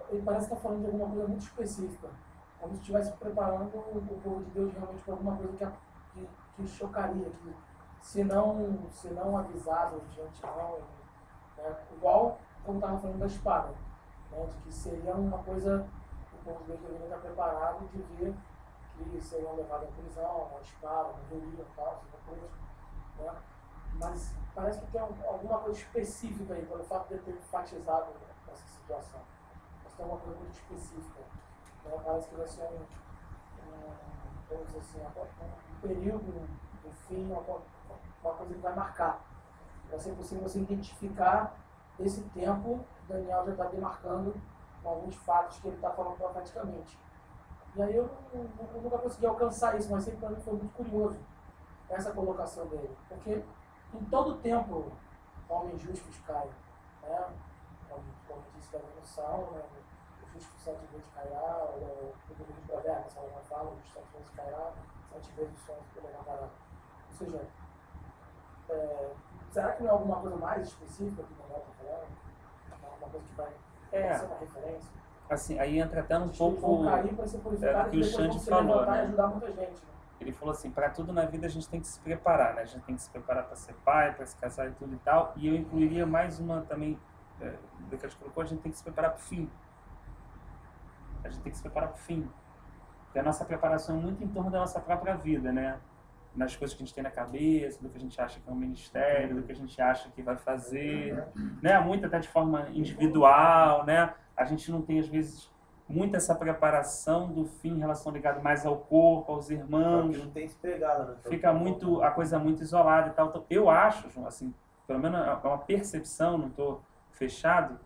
Ele parece estar falando de alguma coisa muito específica, como se estivesse preparando o povo de Deus realmente para alguma coisa que chocaria, que se não avisado de antemão, né, igual como estava falando da espada, né, de que seria uma coisa, o povo de Deus deveria estar preparado de ver que seriam levados à prisão, à espada, morreriam e tal, essas coisas, né? Mas parece que tem alguma coisa específica aí, pelo fato de ter enfatizado essa situação. Mas tem uma coisa muito específica. Né? Parece que vai ser vamos dizer assim, um período do fim, uma coisa que vai marcar. Vai ser possível você identificar esse tempo que Daniel já está demarcando com alguns fatos que ele está falando profeticamente. E aí eu nunca consegui alcançar isso, mas sempre para mim foi muito curioso essa colocação dele. Porque em todo tempo, homens justos caem. Né? Como disse também no Salmo, né? O justo 7 vezes cairá, o livro de Provérbios, Salomão fala, o justo 7 vezes cairá, 7 vezes o sonho se levantará. Ou seja, será que não é alguma coisa mais específica que o Daniel está falando? Alguma coisa que vai ser uma referência? Assim, aí entra até um pouco vão cair para ser purificado que o e depois vão Xande se falou, levantar né? e ajudar muita gente. Né? Ele falou assim, para tudo na vida a gente tem que se preparar, né? A gente tem que se preparar para ser pai, para se casar e tudo e tal. E eu incluiria mais uma também, do que a gente colocou, a gente tem que se preparar para o fim. A gente tem que se preparar para o fim. Porque a nossa preparação é muito em torno da nossa própria vida, né? Nas coisas que a gente tem na cabeça, do que a gente acha que é um ministério, do que a gente acha que vai fazer, né? Muito até de forma individual, né? A gente não tem, às vezes, muito essa preparação do fim em relação ligado mais ao corpo, aos irmãos. Não tem se pregado, né? Fica muito, a coisa muito isolada e tal. Então, eu acho, João, assim, pelo menos é uma percepção, não estou fechado,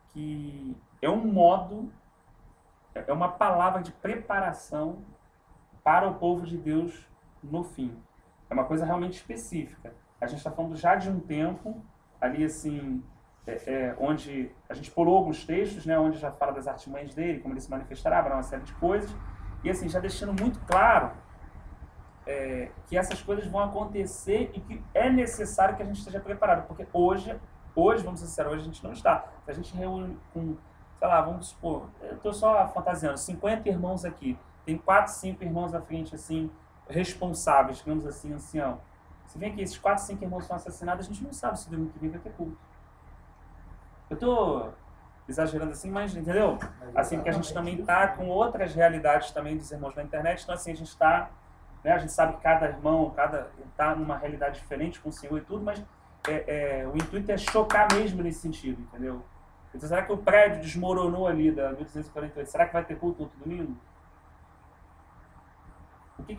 que é um modo, é uma palavra de preparação para o povo de Deus no fim. É uma coisa realmente específica. A gente está falando já de um tempo, ali assim, onde a gente pulou alguns textos, né, onde já fala das artimanhas dele, como ele se manifestará, uma série de coisas, e assim, já deixando muito claro que essas coisas vão acontecer e que é necessário que a gente esteja preparado, porque hoje, vamos ser sinceros, hoje a gente não está. Se a gente reúne com, sei lá, vamos supor, eu estou só fantasiando, 50 irmãos aqui, tem 4, 5 irmãos à frente, assim, responsáveis, digamos assim, ancião. Se vem que esses 4, 5 irmãos são assassinados, a gente não sabe se o domingo que vem vai ter culto. Eu estou exagerando assim, mas entendeu? Assim, porque a gente também está com outras realidades também dos irmãos na internet, então assim, a gente está, né, a gente sabe que cada irmão, está numa realidade diferente com o Senhor e tudo, mas o intuito é chocar mesmo nesse sentido, entendeu? Então, será que o prédio desmoronou ali da 1248? Será que vai ter culto outro domingo?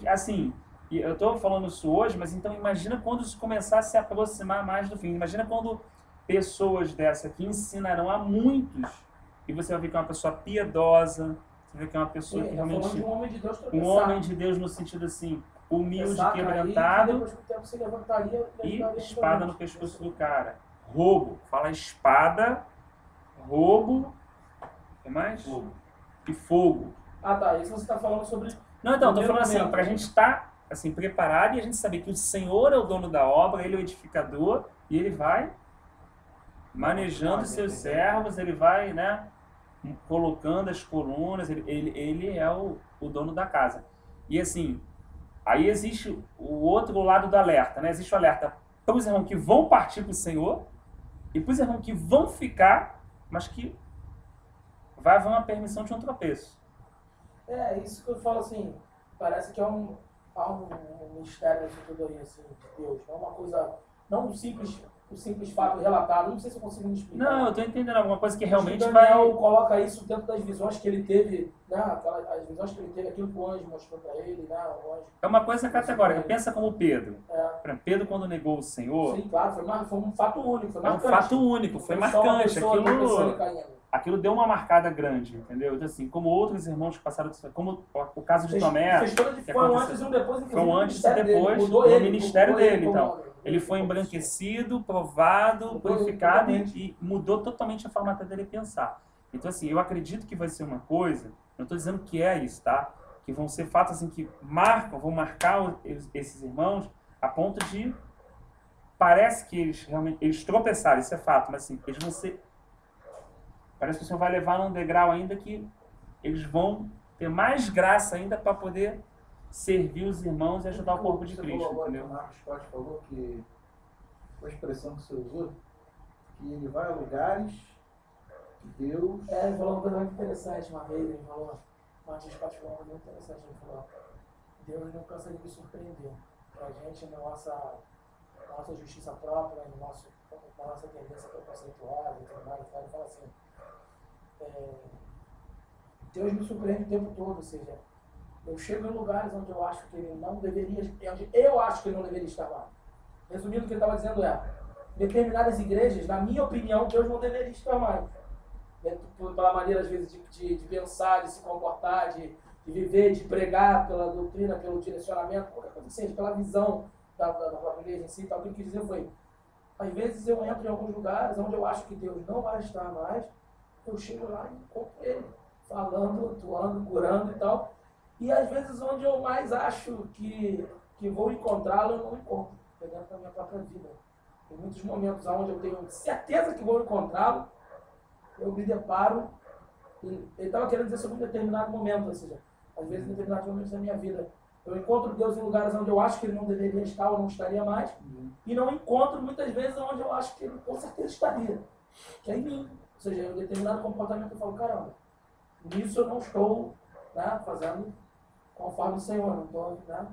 Assim, eu estou falando isso hoje, mas então imagina quando isso começar a se aproximar mais do fim. Imagina quando pessoas dessa que ensinarão a muitos, e você vai ver que é uma pessoa piedosa, você vai ver que é uma pessoa que realmente... Um homem de Deus no sentido assim, humilde, quebrantado, e espada no pescoço do cara. Roubo, fala espada, roubo, o que mais? Fogo. E fogo. Ah, tá, isso você está falando sobre... Não, então, estou falando assim, para a gente estar assim, preparado e a gente saber que o Senhor é o dono da obra, Ele é o edificador, e Ele vai manejando seus servos, Ele vai, né, colocando as colunas, ele é o dono da casa. E assim, aí existe o outro lado do alerta, né? Existe o alerta para os irmãos que vão partir para o Senhor e para os irmãos que vão ficar, mas que vai haver uma permissão de um tropeço. É isso que eu falo assim, parece que há um mistério nessa tudo aí, assim, de Deus. Não é uma coisa, não um simples fato relatado. Não sei se eu consigo me explicar. Não, eu estou entendendo alguma coisa que realmente o Daniel coloca isso dentro das visões que ele teve, né? As visões que ele teve, aquilo que o anjo mostrou para ele, né? O anjo. É uma coisa categórica. Pensa como Pedro. É. Pedro, quando negou o Senhor... Sim, claro, foi um fato único, foi marcante. É um fato único, foi marcante. Aquilo deu uma marcada grande, entendeu? Então, assim, como outros irmãos que passaram, como o caso de Tomé... Foi um antes e um depois, foi um antes e depois no ministério dele, então. Ele foi embranquecido, provado, purificado e mudou totalmente a forma dele pensar. Então, assim, eu acredito que vai ser uma coisa, não estou dizendo que é isso, tá? Que vão ser fatos assim que vão marcar esses irmãos a ponto de... Parece que eles tropeçaram, isso é fato, mas assim, eles vão ser... Parece que o Senhor vai levar num degrau ainda que eles vão ter mais graça ainda para poder servir os irmãos e ajudar o corpo de Cristo, entendeu? O Marcos Costa falou que, a expressão que você usou, que ele vai a lugares que Deus... Ele falou uma coisa muito interessante uma vez, ele falou, Marcos Costa falou uma coisa muito interessante, ele falou, Deus não cansa de me surpreender. Pra gente, na nossa justiça própria, na nossa tendência preconceituosa e tudo mais. Ele fala assim, Deus me surpreende o tempo todo, ou seja, eu chego em lugares onde eu acho que ele não deveria, onde eu acho que ele não deveria estar lá. Resumindo, o que ele estava dizendo determinadas igrejas, na minha opinião, Deus não deveria estar mais. Pela maneira, às vezes, de pensar, de se comportar, de viver, de pregar, pela doutrina, pelo direcionamento, qualquer coisa que seja, pela visão da própria igreja em si. Então, o que eu quis dizer foi, às vezes eu entro em alguns lugares onde eu acho que Deus não vai estar mais, eu chego lá e encontro ele, falando, atuando, curando e tal. E às vezes onde eu mais acho que vou encontrá-lo, eu não encontro, dentro da minha própria vida. Em muitos momentos onde eu tenho certeza que vou encontrá-lo, eu me deparo, ele estava querendo dizer sobre um determinado momento, ou seja, às vezes em determinados momentos da minha vida, eu encontro Deus em lugares onde eu acho que ele não deveria estar ou não estaria mais, e não encontro muitas vezes onde eu acho que ele com certeza estaria, que é em mim. Ou seja, em um determinado comportamento eu falo, caramba, nisso eu não estou, né, fazendo conforme o Senhor, não estou, né?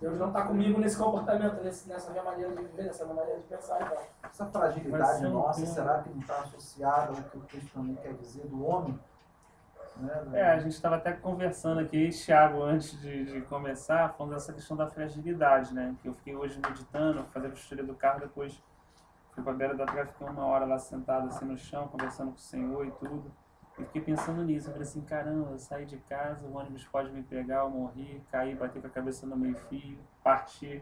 Deus não está comigo nesse comportamento, nessa minha maneira de viver, nessa minha maneira de pensar e tal. Essa fragilidade nossa, será que não está associada ao que o texto também quer dizer do homem? Né? A gente estava até conversando aqui, Thiago, antes de começar, falando dessa questão da fragilidade, né? Que eu fiquei hoje meditando, fazendo a história do carro, depois fui para a beira da praia, fiquei 1 hora lá sentado assim no chão, conversando com o Senhor e tudo. E fiquei pensando nisso, eu falei assim, caramba, eu saí de casa, o ônibus pode me pegar, eu morri, caí, bati com a cabeça no meio-fio, parti,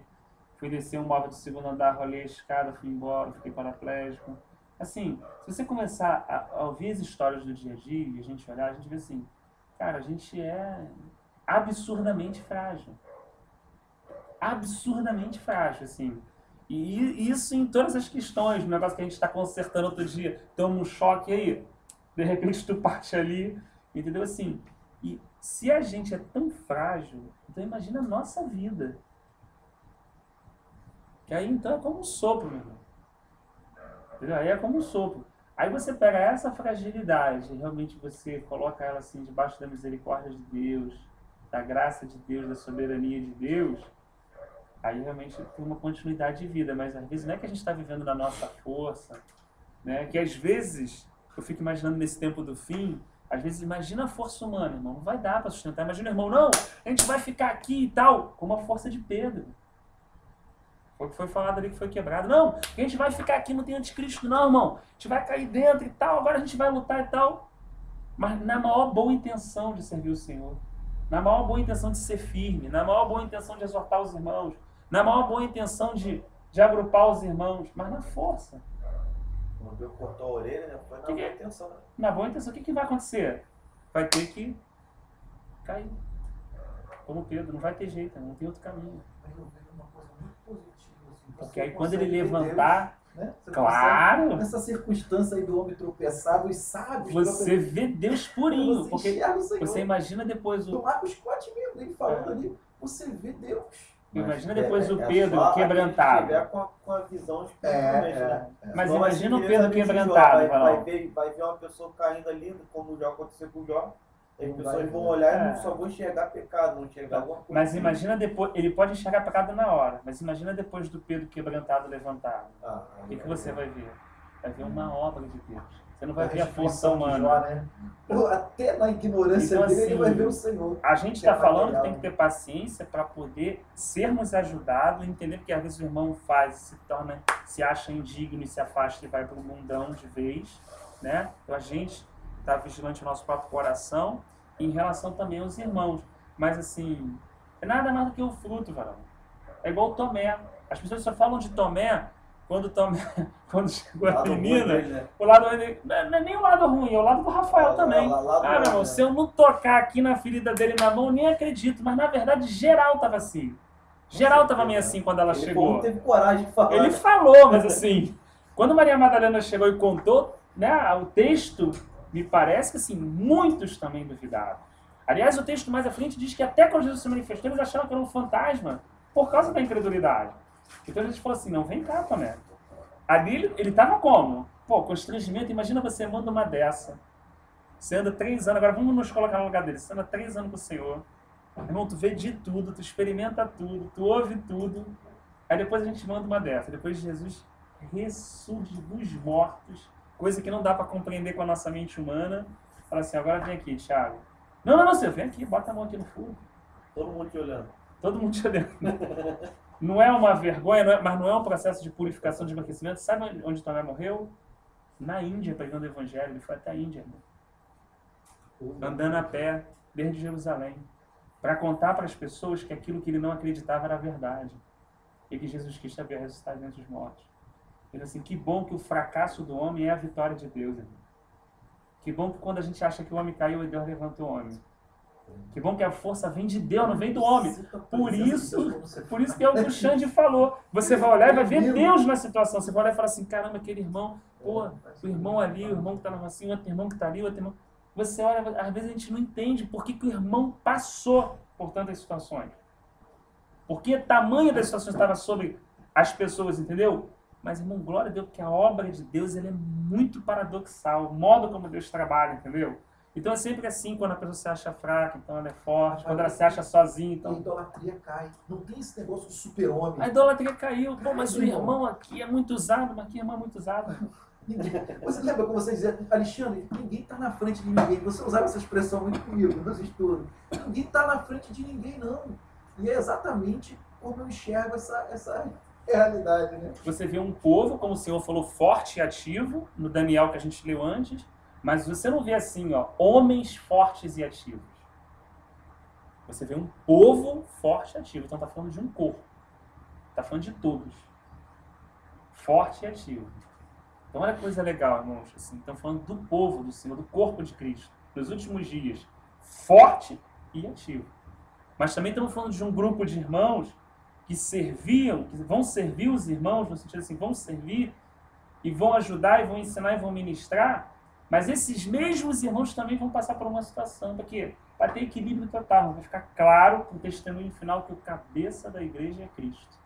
fui descer um móvel do 2º andar, rolei a escada, fui embora, fiquei paraplégico. Assim, se você começar a ouvir as histórias do dia a dia e a gente olhar, a gente vê assim, cara, a gente é absurdamente frágil. Absurdamente frágil, assim. E isso em todas as questões, o negócio que a gente está consertando outro dia, toma um choque aí, de repente tu parte ali, entendeu? Assim, e se a gente é tão frágil, então imagina a nossa vida. Que aí então é como um sopro, meu irmão. Entendeu? Aí é como um sopro. Aí você pega essa fragilidade, realmente você coloca ela assim debaixo da misericórdia de Deus, da graça de Deus, da soberania de Deus, aí realmente tem uma continuidade de vida. Mas às vezes não é que a gente está vivendo na nossa força, né? Que às vezes, eu fico imaginando nesse tempo do fim, às vezes imagina a força humana, irmão, não vai dar para sustentar. Imagina, irmão, não, a gente vai ficar aqui e tal, como a força de Pedro. Foi o que foi falado ali que foi quebrado. Não, a gente vai ficar aqui, não tem anticristo não, irmão. A gente vai cair dentro e tal, agora a gente vai lutar e tal. Mas na maior boa intenção de servir o Senhor, na maior boa intenção de ser firme, na maior boa intenção de exortar os irmãos, na maior boa intenção de agrupar os irmãos, mas na força. Quando Deus cortou a orelha, né? Foi na boa intenção. Né? Na boa intenção, o que vai acontecer? Vai ter que cair. Como Pedro, não vai ter jeito, não tem outro caminho. Mas eu vejo uma coisa muito positiva. Assim, porque aí quando ele levantar, Deus, né? claro, nessa circunstância aí do homem tropeçado, os sábios... você vê Deus purinho. Você Porque enxerga o Senhor. você imagina depois Do Marcos Scott mesmo, ele falando ali, você vê Deus. Imagina depois o Pedro quebrantado. Se tiver com a visão espiritualmente, né? Mas Senão imagina o vai ser Pedro que nem quebrantado. vai ver uma pessoa caindo ali, como já aconteceu com o Jó. As pessoas vão olhar e só vão enxergar pecado, não enxergar alguma coisa. Mas imagina depois, ele pode enxergar pecado na hora, mas imagina depois do Pedro quebrantado levantado. O que você vai ver? Vai ver uma obra de Deus. Você não vai ver a força humana. Jó, né? Até na ignorância então, dele, assim, ele vai ver o Senhor. A gente está falando que tem que ter paciência para poder sermos ajudados, entender que às vezes o irmão se acha indigno e se afasta e vai para o mundão de vez, né? Então a gente está vigilante no nosso próprio coração em relação também aos irmãos. Mas assim, é nada mais do que o fruto, varão. É igual Tomé. As pessoas só falam de Tomé quando chegou a menina, né? o lado não é nem o lado ruim, é o lado do Rafael também. Meu irmão, se eu não tocar aqui na ferida dele na mão, eu nem acredito. Mas na verdade, geral tava assim. Geral tava meio assim quando ela chegou. Ele não teve coragem de falar. Ele falou, mas assim, quando Maria Madalena chegou e contou, né, o texto, me parece que assim, muitos também duvidaram. Aliás, o texto mais à frente diz que até quando Jesus se manifestou, eles acharam que era um fantasma por causa da incredulidade. Então a gente falou assim, não, vem cá, Tomé. Ali ele estava como? Pô, constrangimento, imagina você manda uma dessa. Você anda 3 anos, agora vamos nos colocar no lugar dele. Você anda 3 anos com o Senhor. Irmão, tu vê de tudo, tu experimenta tudo, tu ouve tudo. Aí depois a gente manda uma dessa. Depois Jesus ressurge dos mortos, coisa que não dá para compreender com a nossa mente humana. Fala assim, agora vem aqui, Thiago. Não, você vem aqui, bota a mão aqui no fogo. Todo mundo te olhando. Todo mundo te olhando. Não é uma vergonha, mas não é um processo de purificação, de embranquecimento. Sabe onde Tomé morreu? Na Índia, pregando o Evangelho. Ele foi até a Índia, irmão. Andando a pé, desde Jerusalém, para contar para as pessoas que aquilo que ele não acreditava era verdade. E que Jesus Cristo havia ressuscitado dentre os mortos. Ele assim, que bom que o fracasso do homem é a vitória de Deus, irmão. Que bom que quando a gente acha que o homem caiu, Deus levantou o homem. Que bom que a força vem de Deus, não vem do homem. Por isso que é o que o Xande falou. Você vai olhar e vai ver Deus na situação. Você vai olhar e falar assim, caramba, aquele irmão, pô, o irmão ali, o irmão que está na vacina, outro irmão que está ali, outro irmão... Você olha, às vezes a gente não entende por que o irmão passou por tantas situações. Porque o tamanho das situações estava sobre as pessoas, entendeu? Mas, irmão, glória a Deus, porque a obra de Deus ela é muito paradoxal. O modo como Deus trabalha, entendeu? Então é sempre assim, quando a pessoa se acha fraca, então ela é forte. Quando ela se acha sozinha, então... A idolatria cai. Não tem esse negócio de super-homem. A idolatria caiu. Pô, mas o irmão aqui é muito usado, mas aqui é muito usado. Você lembra como você dizia, Alexandre, ninguém está na frente de ninguém. Você usava essa expressão muito comigo nos estudos. Ninguém está na frente de ninguém, não. E é exatamente como eu enxergo essa realidade, né? Você vê um povo, como o Senhor falou, forte e ativo, no Daniel que a gente leu antes, mas você não vê assim, ó, homens fortes e ativos. Você vê um povo forte e ativo. Então está falando de um corpo. Está falando de todos. Forte e ativo. Então olha que coisa legal, irmãos. Assim, estamos falando do povo do Senhor, do corpo de Cristo, nos últimos dias. Forte e ativo. Mas também estamos falando de um grupo de irmãos que serviam, que vão servir os irmãos, no sentido assim, vão servir e vão ajudar e vão ensinar e vão ministrar, mas esses mesmos irmãos também vão passar por uma situação, porque para ter equilíbrio total, vai ficar claro com o testemunho final que o cabeça da igreja é Cristo.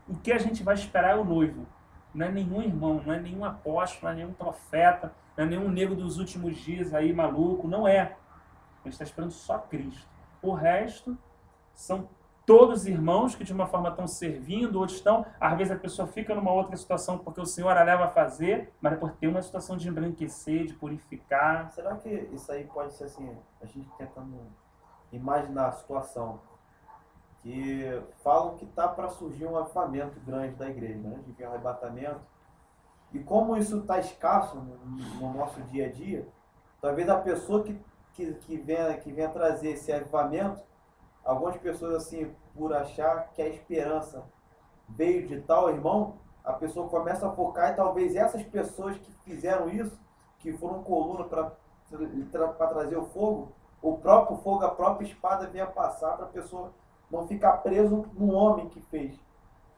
O que a gente vai esperar é o noivo, não é nenhum irmão, não é nenhum apóstolo, não é nenhum profeta, não é nenhum negro dos últimos dias aí maluco, não é. A gente está esperando só Cristo. O resto são todos irmãos que de uma forma estão servindo, outros estão, às vezes a pessoa fica numa outra situação porque o Senhor a leva a fazer, mas é por ter uma situação de embranquecer, de purificar. Será que isso aí pode ser assim, a gente tentando imaginar a situação, que falam que está para surgir um avivamento grande da igreja, né? De ver um arrebatamento, e como isso está escasso no nosso dia a dia, talvez a pessoa que venha trazer esse avivamento, algumas pessoas assim, por achar que a esperança veio de tal irmão, a pessoa começa a focar e talvez essas pessoas que fizeram isso, que foram coluna para trazer o fogo, o próprio fogo, a própria espada venha passar para a pessoa não ficar preso no homem que fez.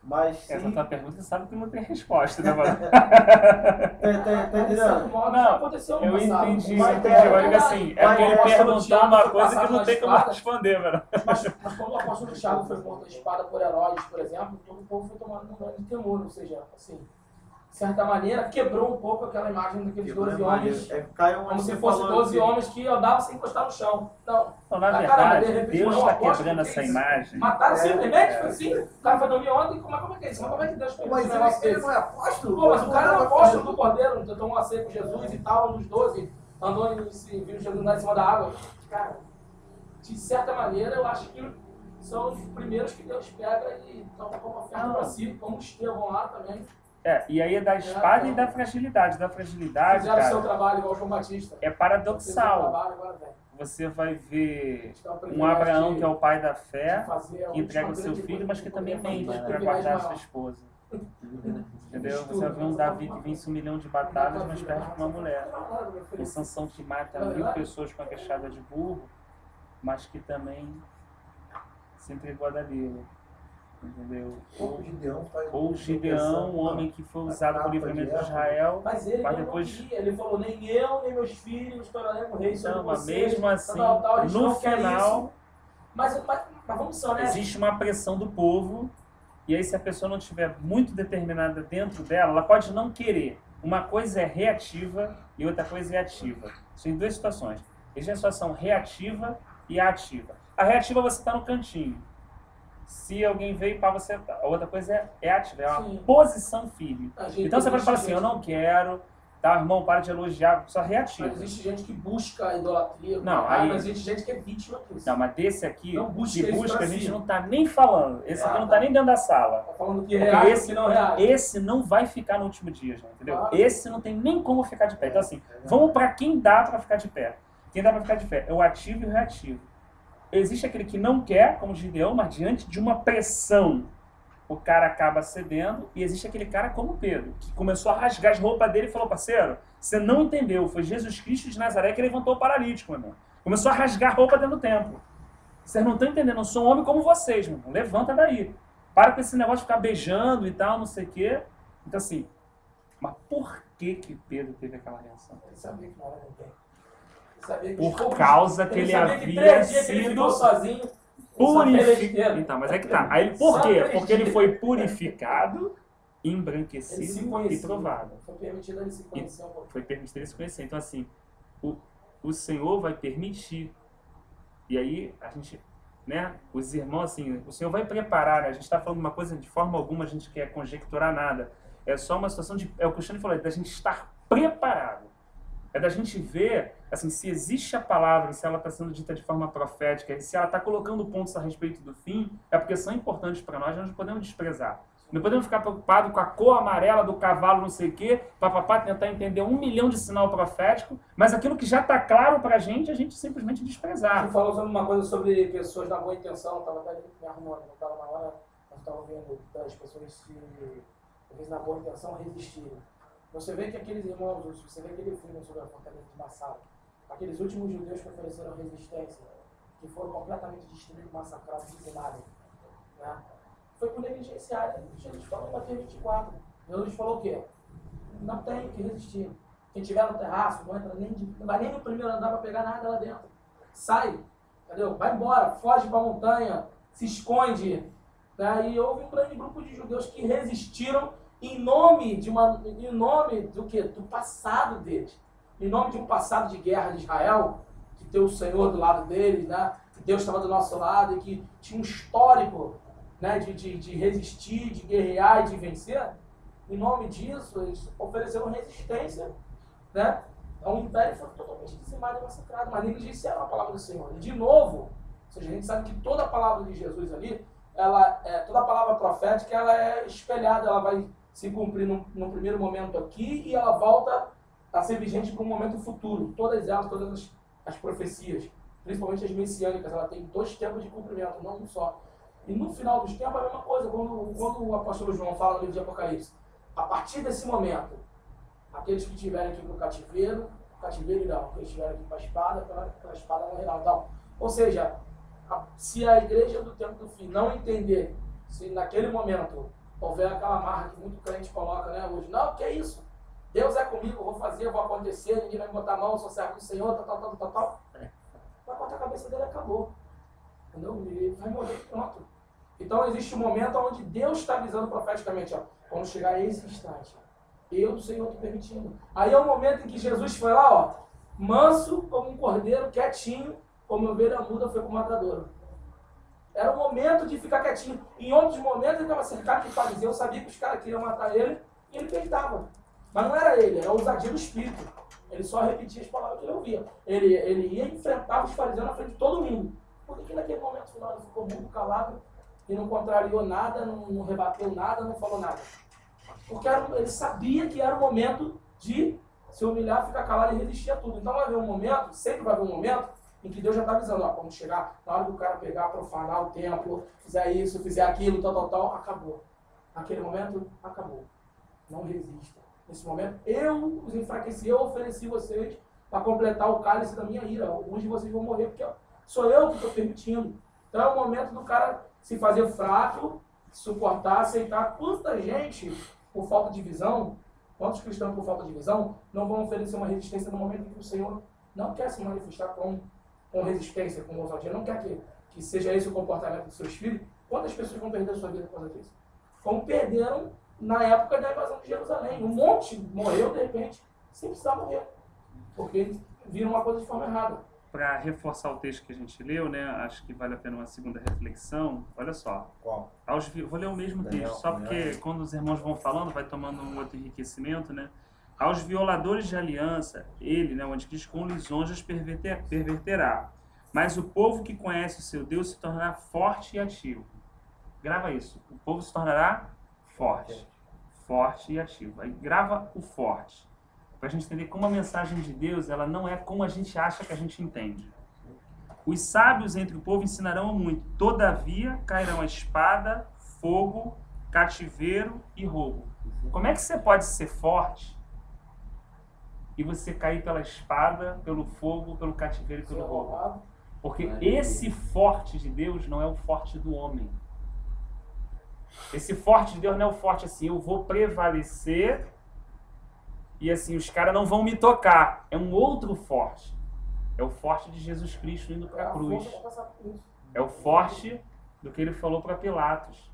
Mas sim... Essa tua pergunta você sabe que não tem resposta, né, mano? Tá entendendo? Não, eu entendi, Mas mas assim, é porque ele perguntou uma coisa que não tem como responder, mano. Mas quando o apóstolo Thiago foi morto a espada por heróis, por exemplo, todo o povo foi tomado num grande temor, ou seja, assim, de certa maneira, quebrou um pouco aquela imagem daqueles 12 homens, como se fossem 12 homens que andavam sem encostar no chão. Não, Então, na verdade, Deus está quebrando essa imagem. mataram simplesmente, foi assim, o cara foi dormir ontem, como é que é isso? Mas como é que Deus fez um negócio Mas ele desse? não é apóstolo? Pô, mas o cara era apóstolo do Cordeiro, tomou a ceia com Jesus e tal, nos 12, andou e viu Jesus andar em cima da água. Cara, de certa maneira, eu acho que são os primeiros que Deus pega e toma como oferta para si, como Estevão lá também. E aí é da espada e da fragilidade. Da fragilidade, Fizeram o seu cara, trabalho igual o João Batista. é Fizeram o seu paradoxal. trabalho, agora vem. Você vai ver Então, o um Abraão que é o pai da de fé, fazer a que entrega o última seu grande filho, coisa mas que também poder mente fazer, para mas guardar a mais sua maior. esposa. Entendeu? Você vai ver um Davi que vence 1 milhão de batalhas, mas perde para uma mulher. Um Sansão que mata 1000 pessoas com a queixada de burro, mas que também se entregou a Dalila. Entendeu? Ou Gideão, um homem que foi usado para o livramento de Israel, Mas ele mas não depois... queria, ele falou, nem eu, nem meus filhos tornaremos rei sobre Não, mas vocês. mesmo assim, a gente no não quer final, isso. Mas vamos ser honestos. existe uma pressão do povo, e aí se a pessoa não estiver muito determinada dentro dela, ela pode não querer. Uma coisa é reativa e outra coisa é ativa. São duas situações. Existe a situação reativa e a ativa. A reativa você está no cantinho. Se alguém veio para você, a outra coisa é ativa, é uma Sim. posição firme. A gente- Então você pode existe falar assim, eu gente- não quero, tá, irmão, para de elogiar, só Mas reativo. existe gente que busca a idolatria. Não, aí- Mas existe gente que é vítima disso. Não, mas desse aqui, Não busca que isso busca, pra a gente si. não tá nem falando. Esse aqui não tá nem dentro da sala. Tá falando que Porque reage esse- que não reage. Esse não vai ficar no último dia, gente, entendeu? Claro. Esse não tem nem como ficar de pé. Então assim, vamos para quem dá para ficar de pé. Quem dá para ficar de pé é o ativo e o reativo. Existe aquele que não quer, como Gideão, mas diante de uma pressão, o cara acaba cedendo. E existe aquele cara como Pedro, que começou a rasgar as roupas dele e falou, parceiro, você não entendeu, foi Jesus Cristo de Nazaré que levantou o paralítico, meu irmão. Começou a rasgar a roupa dentro do templo. Vocês não estão entendendo, eu sou um homem como vocês, meu irmão. Levanta daí. Para com esse negócio de ficar beijando e tal, não sei o quê. Então assim, mas por que Pedro teve aquela reação? Ele sabia que não era ninguém. Ele sabia que Por causa que ele sabia que havia 3 dias que ele sido ficou sozinho. purificado. Então, mas é que tá. Aí, por Só quê? 3 Porque ele dias. foi purificado, Ele se embranquecido e conhecia. provado. Foi permitido ele se conhecer um pouco. Foi permitido ele se conhecer. Então, assim, o Senhor vai permitir. E aí, a gente, né, os irmãos, assim, o Senhor vai preparar, né? A gente está falando uma coisa, de forma alguma a gente quer conjecturar nada. É só uma situação de, é o que o Cristiano falou, é da gente estar preparado. É da gente ver, assim, se existe a palavra, se ela está sendo dita de forma profética, e se ela está colocando pontos a respeito do fim, é porque são importantes para nós, nós não podemos desprezar. Não podemos ficar preocupados com a cor amarela do cavalo, não sei o quê, papapá, tentar entender 1 milhão de sinal profético, mas aquilo que já está claro para a gente simplesmente desprezar. Você falou sobre uma coisa sobre pessoas na boa intenção, estava até me arrumando, não estava na hora, nós estávamos vendo das pessoas se, às vezes, na boa intenção, resistirem. Você vê que aqueles irmãos, você vê aquele filme sobre a fortaleza de Massala, aqueles últimos judeus que ofereceram resistência, que foram completamente destruídos, massacrados, dizimados, né? Foi por negligência. Jesus falou em Mateus 24. Jesus falou o quê? Não tem que resistir. Quem tiver no terraço, não entra não vai nem no primeiro andar para pegar nada lá dentro. Sai, entendeu? Vai embora, foge para a montanha, se esconde. Né? E houve um grande grupo de judeus que resistiram em nome do quê? Do passado deles. Em nome de um passado de guerra de Israel, que tem o Senhor do lado deles, né? Que Deus estava do nosso lado e que tinha um histórico, né, de resistir, de guerrear e de vencer. Em nome disso, eles ofereceram resistência, né? A um império foi totalmente dizimado e massacrado, mas negligenciaram a palavra do Senhor. E de novo, ou seja, a gente sabe que toda a palavra de Jesus ali, toda a palavra profética, ela é espelhada, ela vai se cumprir no primeiro momento aqui e ela volta a ser vigente para um momento futuro. Todas elas, todas as profecias, principalmente as messiânicas, ela tem 2 tempos de cumprimento, não um só. E no final dos tempos é a mesma coisa, quando o apóstolo João fala no livro de Apocalipse. A partir desse momento, aqueles que estiverem aqui para o cativeiro irão. Aqueles que estiverem aqui para a espada, pela espada morrerão. Então, ou seja, se a igreja do tempo do fim não entender, se naquele momento houver aquela marra que muito crente coloca, né, hoje, não, que é isso? Deus é comigo, eu vou fazer, vou acontecer, ninguém vai me botar a mão, eu sou servo do Senhor, tal. Vai cortar a cabeça dele e acabou. Entendeu? Ele vai morrer e pronto. Então existe um momento onde Deus está avisando profeticamente, ó, quando chegar esse instante, eu do Senhor estou permitindo. Aí é o momento em que Jesus foi lá, ó, manso como um cordeiro, quietinho, como ovelha muda foi como matadouro. Era o momento de ficar quietinho. Em outros momentos ele estava cercado de fariseus, sabia que os caras queriam matar ele, e ele peitava. Mas não era ele, era a ousadia do Espírito. Ele só repetia as palavras que ele ouvia. Ele ia enfrentar os fariseus na frente de todo mundo. Por que naquele momento final ele ficou muito calado e não contrariou nada, não rebateu nada, não falou nada? Porque ele sabia que era o momento de se humilhar, ficar calado e resistir a tudo. Então vai haver um momento, sempre vai haver um momento, em que Deus já está avisando, ó, quando chegar, na hora do cara pegar, profanar o templo, fizer isso, fizer aquilo, tal, acabou. Naquele momento, acabou. Não resista. Nesse momento, eu os enfraqueci, eu ofereci vocês para completar o cálice da minha ira. Alguns de vocês vão morrer, porque sou eu que estou permitindo. Então é o momento do cara se fazer fraco, suportar, aceitar. Quanta gente, por falta de visão, quantos cristãos por falta de visão, não vão oferecer uma resistência no momento em que o Senhor não quer se manifestar com resistência, com ousadia, não quer que seja esse o comportamento dos seus filhos? Quantas pessoas vão perder a sua vida por causa disso? Como perderam na época da invasão de Jerusalém. Um monte morreu, de repente, sem precisar morrer. Porque viram uma coisa de forma errada. para reforçar o texto que a gente leu, né? Acho que vale a pena uma segunda reflexão. Olha só. Qual? Vou ler o mesmo Daniel, texto, só porque quando os irmãos vão falando, vai tomando um outro enriquecimento, né? Aos violadores de aliança, ele, né, o anticristo, com lisonjas perverterá. Mas o povo que conhece o seu Deus se tornará forte e ativo. Grava isso. O povo se tornará forte. Forte e ativo. Aí grava o forte. Para a gente entender como a mensagem de Deus, ela não é como a gente acha que a gente entende. Os sábios entre o povo ensinarão muito. Todavia cairão a espada, fogo, cativeiro e roubo. Como é que você pode ser forte e você cair pela espada, pelo fogo, pelo cativeiro e pelo roubo? Porque esse forte de Deus não é o forte do homem. Esse forte de Deus não é o forte assim, eu vou prevalecer e assim, os caras não vão me tocar. É um outro forte. É o forte de Jesus Cristo indo para a cruz. É o forte do que ele falou para Pilatos.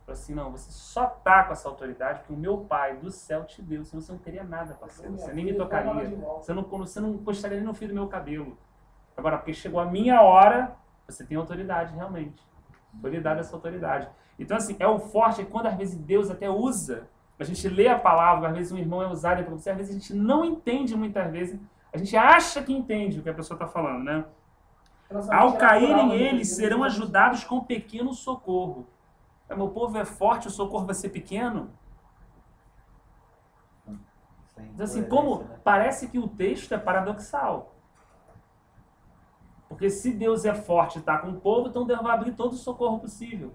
Assim, não, você só tá com essa autoridade porque o meu Pai do céu te deu, senão você não teria nada, parceiro. Você nem me tocaria. Você não encostaria nem no fio do meu cabelo. Agora, porque chegou a minha hora, você tem autoridade, realmente. Foi lhe dada essa autoridade. Então, assim, é o forte, é quando às vezes Deus até usa, a gente lê a palavra, às vezes um irmão é usado para você, às vezes a gente não entende muitas vezes, a gente acha que entende o que a pessoa está falando, né? Ao caírem eles, serão ajudados com pequeno socorro. Meu povo é forte, o socorro vai ser pequeno? Então, assim, como parece que o texto é paradoxal. Porque se Deus é forte e está com o povo, então Deus vai abrir todo o socorro possível.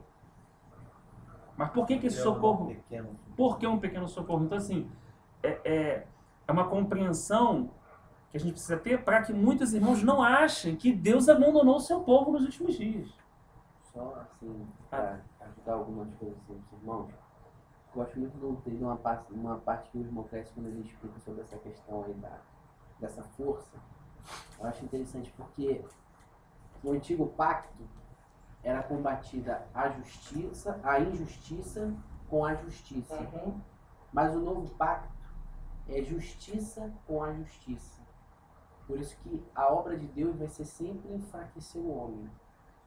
Mas por que esse socorro? Por que um pequeno socorro? Então, assim, é uma compreensão que a gente precisa ter para que muitos irmãos não achem que Deus abandonou o seu povo nos últimos dias. Só assim, para ajudar algumas coisas assim dos irmãos, gosto muito de uma parte que o irmão cresce quando ele explica sobre essa questão aí dessa força. Eu acho interessante porque no antigo pacto era combatida a injustiça com a justiça. Uhum. Mas o novo pacto é justiça com a justiça. Por isso que a obra de Deus vai ser sempre enfraquecer o homem.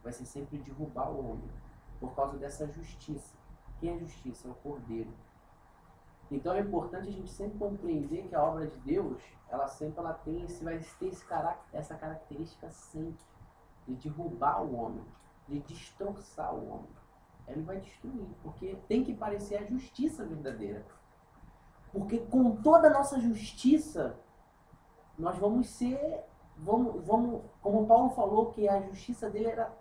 Vai ser sempre derrubar o homem. Por causa dessa justiça. Quem é justiça? É o Cordeiro. Então é importante a gente sempre compreender que a obra de Deus, ela tem essa característica sempre de derrubar o homem, de destroçar o homem. Ele vai destruir, porque tem que parecer a justiça verdadeira. Porque com toda a nossa justiça, nós vamos ser, como Paulo falou, que a justiça dele era,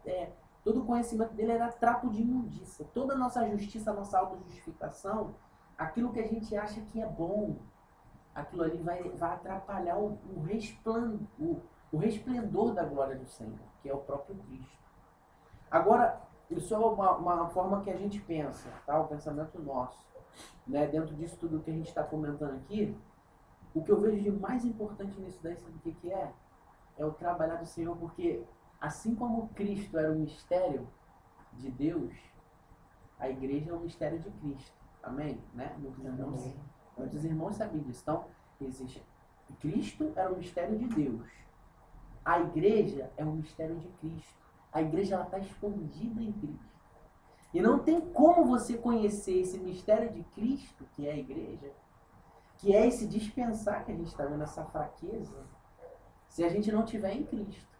todo o conhecimento dele era trapo de imundícia. Toda a nossa justiça, a nossa autojustificação, aquilo que a gente acha que é bom, aquilo ali vai atrapalhar o resplendor da glória do Senhor, que é o próprio Cristo. Agora, isso é uma forma que a gente pensa, tá? O pensamento nosso. Né? Dentro disso tudo que a gente está comentando aqui, o que eu vejo de mais importante nisso daí, sabe o que é? É o trabalhar do Senhor, porque assim como Cristo era o mistério de Deus, a igreja é o mistério de Cristo. Amém? Né? Muitos irmãos sabem disso. Então, Cristo era o mistério de Deus. A igreja é o mistério de Cristo. A igreja está escondida em Cristo. E não tem como você conhecer esse mistério de Cristo, que é a igreja, que é esse dispensar que a gente está vendo, essa fraqueza, se a gente não tiver em Cristo.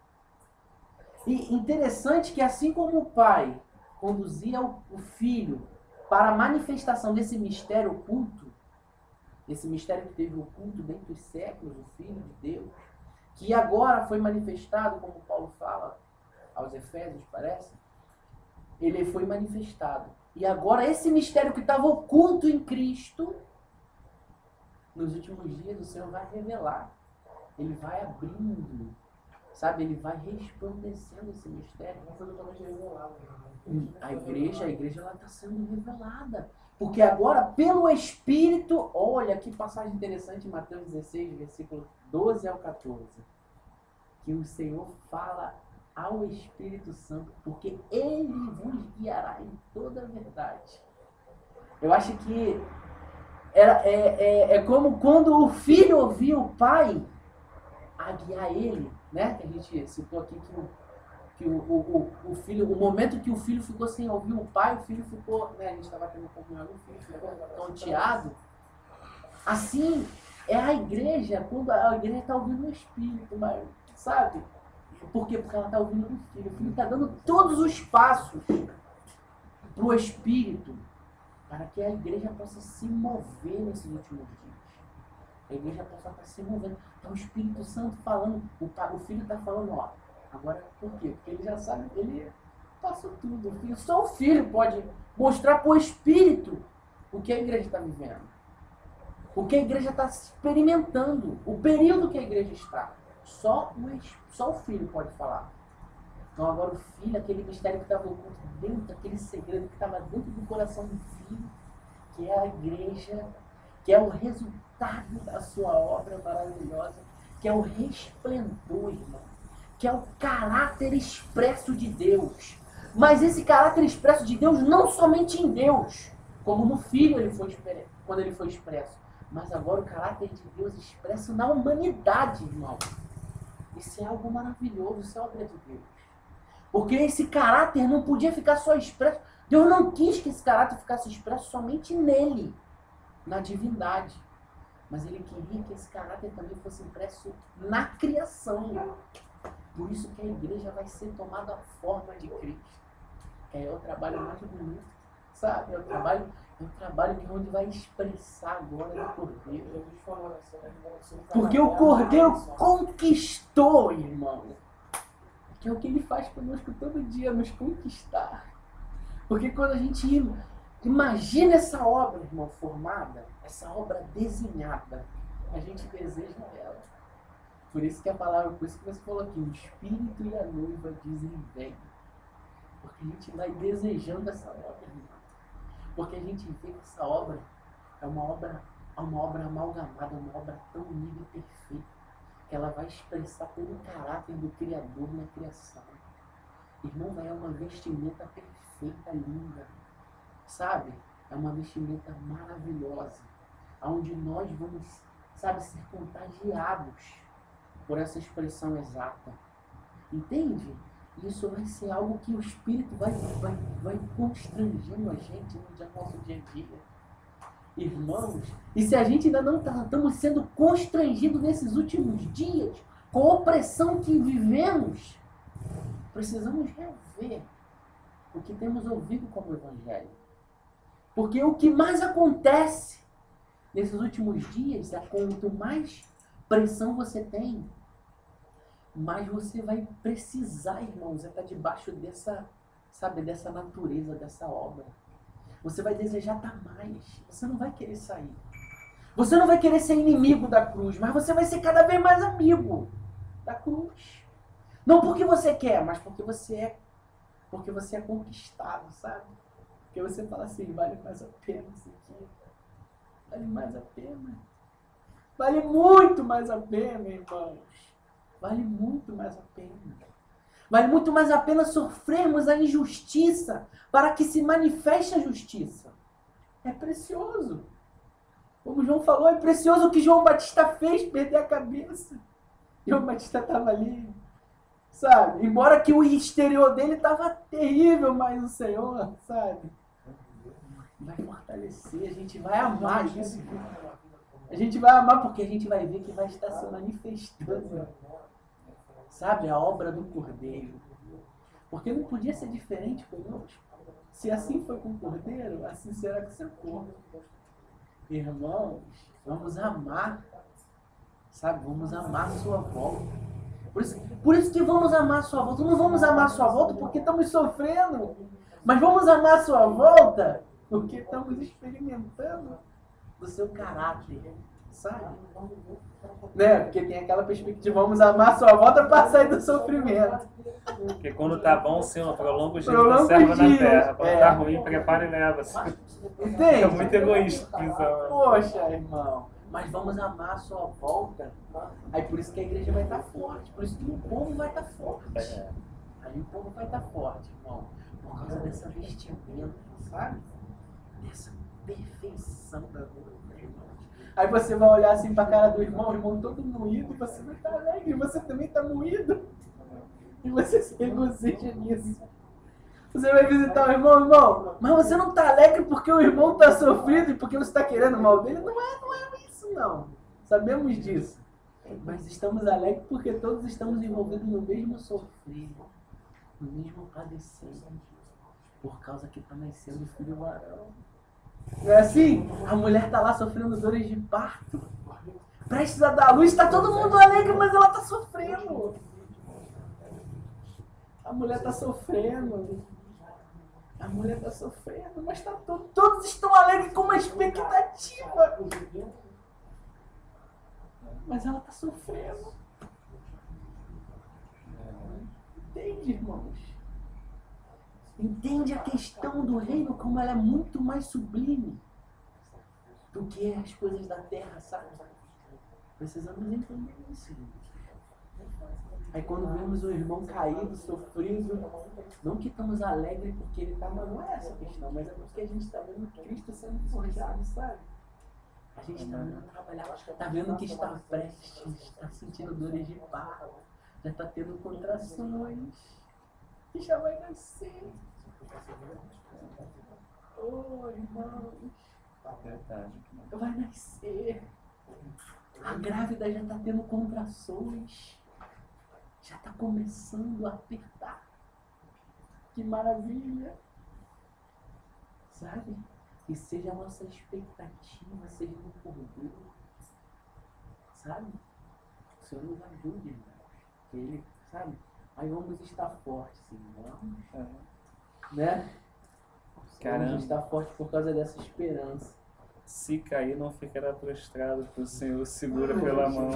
E interessante que assim como o Pai conduzia o Filho para a manifestação desse mistério oculto, esse mistério que teve oculto dentro dos séculos, o Filho de Deus, que agora foi manifestado, como Paulo fala aos Efésios, parece, ele foi manifestado. E agora esse mistério que estava oculto em Cristo, nos últimos dias o Senhor vai revelar. Ele vai abrindo, sabe? Ele vai resplandecendo esse mistério. Não foi totalmente revelado. A igreja ela está sendo revelada. Porque agora, pelo Espírito, olha que passagem interessante em Mateus 16, versículo 12 ao 14. Que o Senhor fala ao Espírito Santo, porque Ele vos guiará em toda a verdade. Eu acho que é como quando o filho ouvia o pai, a guiar ele, né? Que a gente citou aqui que o filho, o momento que o filho ficou sem ouvir o pai, o filho ficou, né? A gente estava tendo comunhão, o filho ficou tonteado. Assim é a igreja, quando a igreja está ouvindo o Espírito, mas, sabe? Por quê? Porque ela está ouvindo o filho está dando todos os passos para o Espírito, para que a igreja possa se mover nesses últimos dias. A igreja possa estar se movendo. Então o Espírito Santo falando, o filho está falando, ó, agora por quê? Porque ele já sabe, ele passa tudo. Só o filho pode mostrar para o Espírito o que a igreja está vivendo. O que a igreja está experimentando. O período que a igreja está. Só o filho pode falar. Então agora o filho, aquele mistério que estava oculto dentro, aquele segredo que estava dentro do coração do filho, que é a igreja, que é o resultado da sua obra maravilhosa, que é o resplendor, irmão, que é o caráter expresso de Deus. Mas esse caráter expresso de Deus não somente em Deus, como no filho quando ele foi expresso, mas agora o caráter de Deus expresso na humanidade, irmão. Isso é algo maravilhoso, isso é obra de Deus. Porque esse caráter não podia ficar só expresso. Deus não quis que esse caráter ficasse expresso somente nele, na divindade. Mas ele queria que esse caráter também fosse expresso na criação. Por isso que a igreja vai ser tomada a forma de Cristo. Que é o trabalho mais bonito, sabe? É o trabalho que é onde vai expressar a glória do Cordeiro. Porque o Cordeiro conquistou, irmão. Que é o que ele faz conosco todo dia, nos conquistar. Porque quando a gente imagina essa obra, irmão, formada, essa obra desenhada, a gente deseja ela. Por isso que a palavra, por isso que você falou aqui, o Espírito e a noiva dizem vem. Porque a gente vai desejando essa obra, irmão. Porque a gente vê que essa obra é uma obra amalgamada, uma obra tão unida e perfeita, que ela vai expressar todo o caráter do Criador na criação. Irmão, é uma vestimenta perfeita, linda, sabe? É uma vestimenta maravilhosa, onde nós vamos, sabe, ser contagiados por essa expressão exata. Entende? Isso vai ser algo que o Espírito vai constrangendo a gente no nosso dia a dia. Irmãos, e se a gente ainda não estamos sendo constrangidos nesses últimos dias, com a opressão que vivemos, precisamos rever o que temos ouvido como Evangelho. Porque o que mais acontece nesses últimos dias é quanto mais pressão você tem, mais você vai precisar, irmãos, estar debaixo dessa natureza, dessa obra. Você vai desejar estar mais. Você não vai querer sair. Você não vai querer ser inimigo da cruz, mas você vai ser cada vez mais amigo da cruz. Não porque você quer, mas porque você é conquistado, sabe? Porque você fala assim, vale mais a pena isso aqui. Vale mais a pena. Vale muito mais a pena, irmãos. Vale muito mais a pena. Vale muito mais a pena sofrermos a injustiça para que se manifeste a justiça. É precioso. Como João falou, é precioso o que João Batista fez, perder a cabeça. João Batista estava ali, sabe? Embora que o exterior dele estava terrível, mas o Senhor, sabe? Vai fortalecer, a gente vai amar isso. A gente vai amar porque a gente vai ver que vai estar se manifestando, sabe, a obra do Cordeiro. Porque não podia ser diferente conosco. Se assim foi com o Cordeiro, assim será com o seu corpo. Irmãos, vamos amar, sabe, vamos amar a sua volta. Por isso que vamos amar a sua volta. Não vamos amar a sua volta porque estamos sofrendo, mas vamos amar a sua volta porque estamos experimentando do seu caráter, sabe? Né? Porque tem aquela perspectiva, vamos amar a sua volta para sair do sofrimento. Porque quando tá bom, Senhor, prolonga os dias da serva na terra. Quando tá ruim, prepara e leva-se. Entende? É muito egoísta. Poxa, irmão. Mas vamos amar a sua volta. Aí por isso que a igreja vai estar forte. Por isso que o povo vai estar forte. Aí o povo vai estar forte, irmão. Por causa dessa vestimenta, sabe? Dessa perfeição da noiva, irmãos. Aí você vai olhar assim pra cara do irmão, o irmão todo moído, e você vai estar alegre, e você também tá moído. E você se regozija nisso. Você vai visitar o irmão, mas você não tá alegre porque o irmão tá sofrido e porque você tá querendo o mal dele? Não é isso não. Sabemos disso. Mas estamos alegres porque todos estamos envolvidos no mesmo sofrer, no mesmo padecer, por causa que está nascendo o filho varão. Não é assim? A mulher está lá sofrendo dores de parto, prestes a dar à luz, está todo mundo alegre, mas ela está sofrendo. A mulher está sofrendo. A mulher está sofrendo, mas tá todos estão alegres com uma expectativa. Mas ela está sofrendo. Entende, irmãos? Entende a questão do reino como ela é muito mais sublime do que as coisas da terra, sabe? Precisamos entender isso. Aí quando vemos o irmão caído, sofrido, não que estamos alegres porque ele está, mas não é essa a questão, mas é porque a gente está vendo Cristo sendo forjado, sabe? A gente está vendo trabalhar, está vendo que está prestes, está sentindo dores de parto, já está tendo contrações, e já vai nascer. Oh, irmãos, vai nascer. A grávida já está tendo contrações, já está começando a apertar. Que maravilha! Sabe? E seja a nossa expectativa, seja no porvir. Sabe? O Senhor nos ajude, irmão. Que Ele, sabe? Aí vamos estar fortes, irmãos. Né? Caramba. Vamos estar fortes por causa dessa esperança. Se cair, não ficará prostrado, que o Senhor segura pela mão.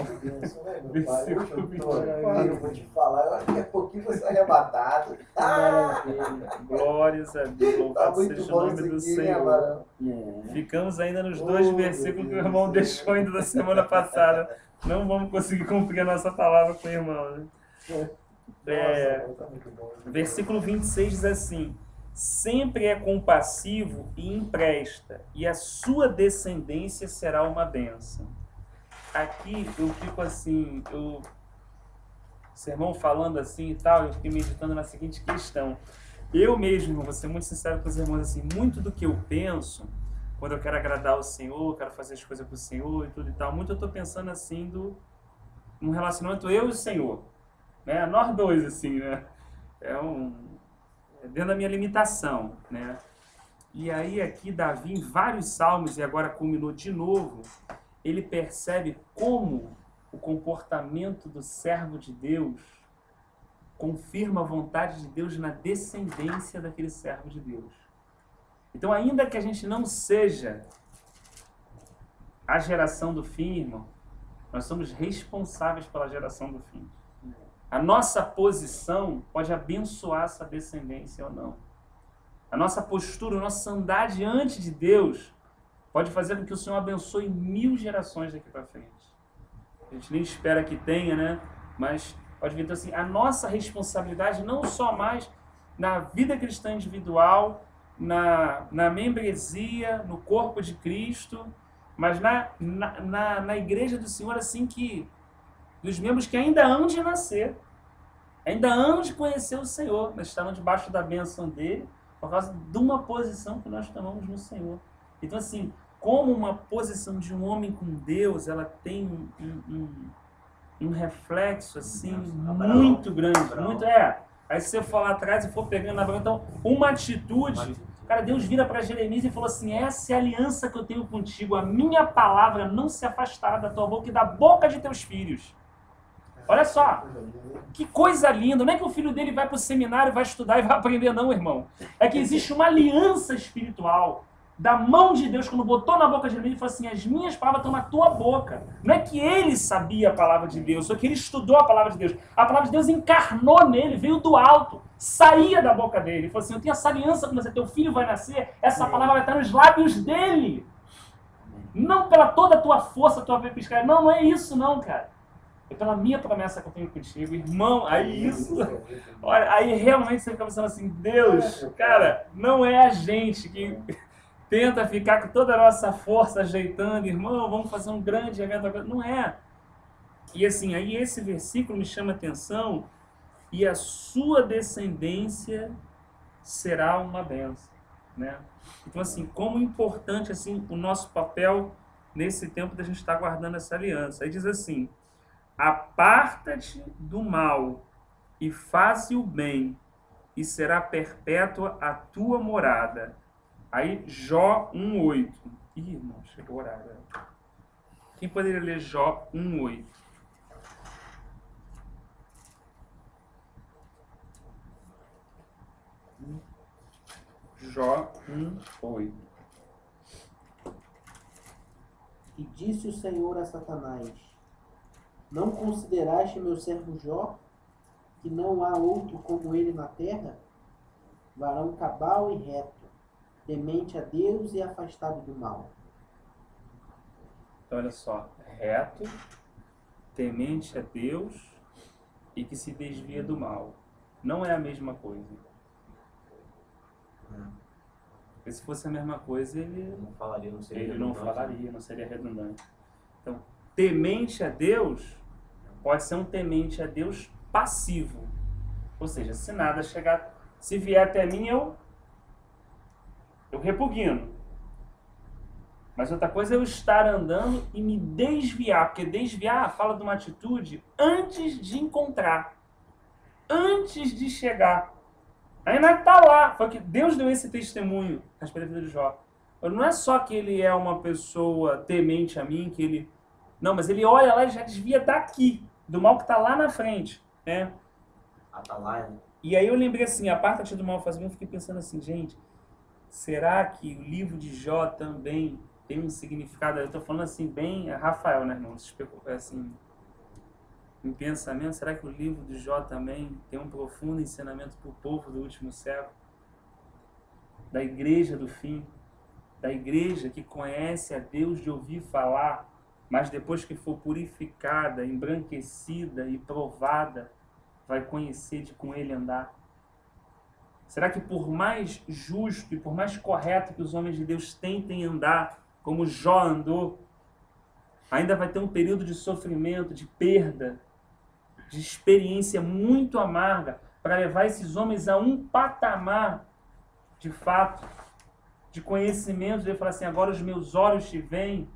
Versículo 20. Eu vou te falar, eu acho que daqui a pouquinho você vai arrebatado. Glórias a Deus, Tá louvado muito seja o bom nome isso do aqui, Senhor. Amarão. Ficamos ainda nos dois versículos que o irmão deixou ainda da semana passada. Não vamos conseguir cumprir a nossa palavra com o irmão, né? Tá muito bom. Versículo 26 diz assim: sempre é compassivo e empresta, e a sua descendência será uma bênção. Aqui eu fico assim, o sermão falando assim e tal, eu fiquei meditando na seguinte questão. Eu mesmo, vou ser muito sincero com os irmãos, assim, muito do que eu penso, quando eu quero agradar o Senhor, quero fazer as coisas para o Senhor e tudo e tal, muito eu estou pensando assim num relacionamento eu e o Senhor, né? Nós dois, assim, né? Dentro da minha limitação, né? E aí aqui Davi, em vários salmos, e agora culminou de novo, ele percebe como o comportamento do servo de Deus confirma a vontade de Deus na descendência daquele servo de Deus. Então, ainda que a gente não seja a geração do fim, irmão, nós somos responsáveis pela geração do fim. A nossa posição pode abençoar essa descendência ou não. A nossa postura, a nossa andar diante de Deus pode fazer com que o Senhor abençoe 1000 gerações daqui para frente. A gente nem espera que tenha, né? Mas pode vir. Então, assim, a nossa responsabilidade não só mais na vida cristã individual, na membresia, no corpo de Cristo, mas na igreja do Senhor, assim que dos membros que ainda hão de nascer, ainda hão de conhecer o Senhor, mas estarão debaixo da bênção dele, por causa de uma posição que nós tomamos no Senhor. Então, assim, como uma posição de um homem com Deus, ela tem um reflexo, assim, muito grande, muito, Aí se você for lá atrás e for pegando na mão, então, uma atitude, cara, Deus vira para Jeremias e falou assim: essa é a aliança que eu tenho contigo, a minha palavra não se afastará da tua boca e da boca de teus filhos. Olha só, que coisa linda. Não é que o filho dele vai para o seminário, vai estudar e vai aprender, não, irmão. É que existe uma aliança espiritual da mão de Deus, quando botou na boca de Jeremias, ele falou assim: as minhas palavras estão na tua boca. Não é que ele sabia a palavra de Deus, só que ele estudou a palavra de Deus. A palavra de Deus encarnou nele, veio do alto, saía da boca dele. Ele falou assim: eu tenho essa aliança com você, teu filho vai nascer, essa palavra vai estar nos lábios dele. Não pela toda a tua força, tua pescaria. Não, não é isso não, cara. É pela minha promessa que eu tenho contigo, irmão. Aí isso, olha, aí realmente você fica pensando assim: Deus, cara, não é a gente que tenta ficar com toda a nossa força ajeitando, irmão, vamos fazer um grande evento agora. Não é. E assim, aí esse versículo me chama a atenção, e a sua descendência será uma bênção, né? Então assim, como importante assim o nosso papel nesse tempo da gente estar guardando essa aliança. Aí diz assim: aparta-te do mal e faze o bem, e será perpétua a tua morada. Aí Jó 1:8. Ih, irmão, chegou o horário. Quem poderia ler Jó 1:8? Jó 1:8. E disse o Senhor a Satanás: não consideraste meu servo Jó, que não há outro como ele na terra, varão cabal e reto, temente a Deus e afastado do mal. Então, olha só, reto, temente a Deus e que se desvia do mal. Não é a mesma coisa. Porque se fosse a mesma coisa, ele Não falaria, não seria ele não redundante, né? falaria, não seria redundante. Então, temente a Deus pode ser um temente a Deus passivo. Ou seja, se nada chegar, se vier até mim, eu repugno. Mas outra coisa é eu estar andando e me desviar, porque desviar fala de uma atitude antes de encontrar, antes de chegar. Ainda está lá. Foi que Deus deu esse testemunho a respeito da vida de Jó. Não é só que ele é uma pessoa temente a mim, que ele... Não, mas ele olha lá e já desvia daqui, do mal que está lá na frente, né? Atalaia, né? E aí eu lembrei assim, aparta-te do mal, faz bem, eu fiquei pensando assim, gente, será que o livro de Jó também tem um significado? Eu estou falando assim, bem Rafael, né, irmão? Assim, em pensamento, será que o livro de Jó também tem um profundo ensinamento para o povo do último século? Da igreja do fim, da igreja que conhece a Deus de ouvir falar, mas depois que for purificada, embranquecida e provada, vai conhecer de com ele andar. Será que por mais justo e por mais correto que os homens de Deus tentem andar, como Jó andou, ainda vai ter um período de sofrimento, de perda, de experiência muito amarga, para levar esses homens a um patamar, de fato, de conhecimento, de falar assim, agora os meus olhos te veem,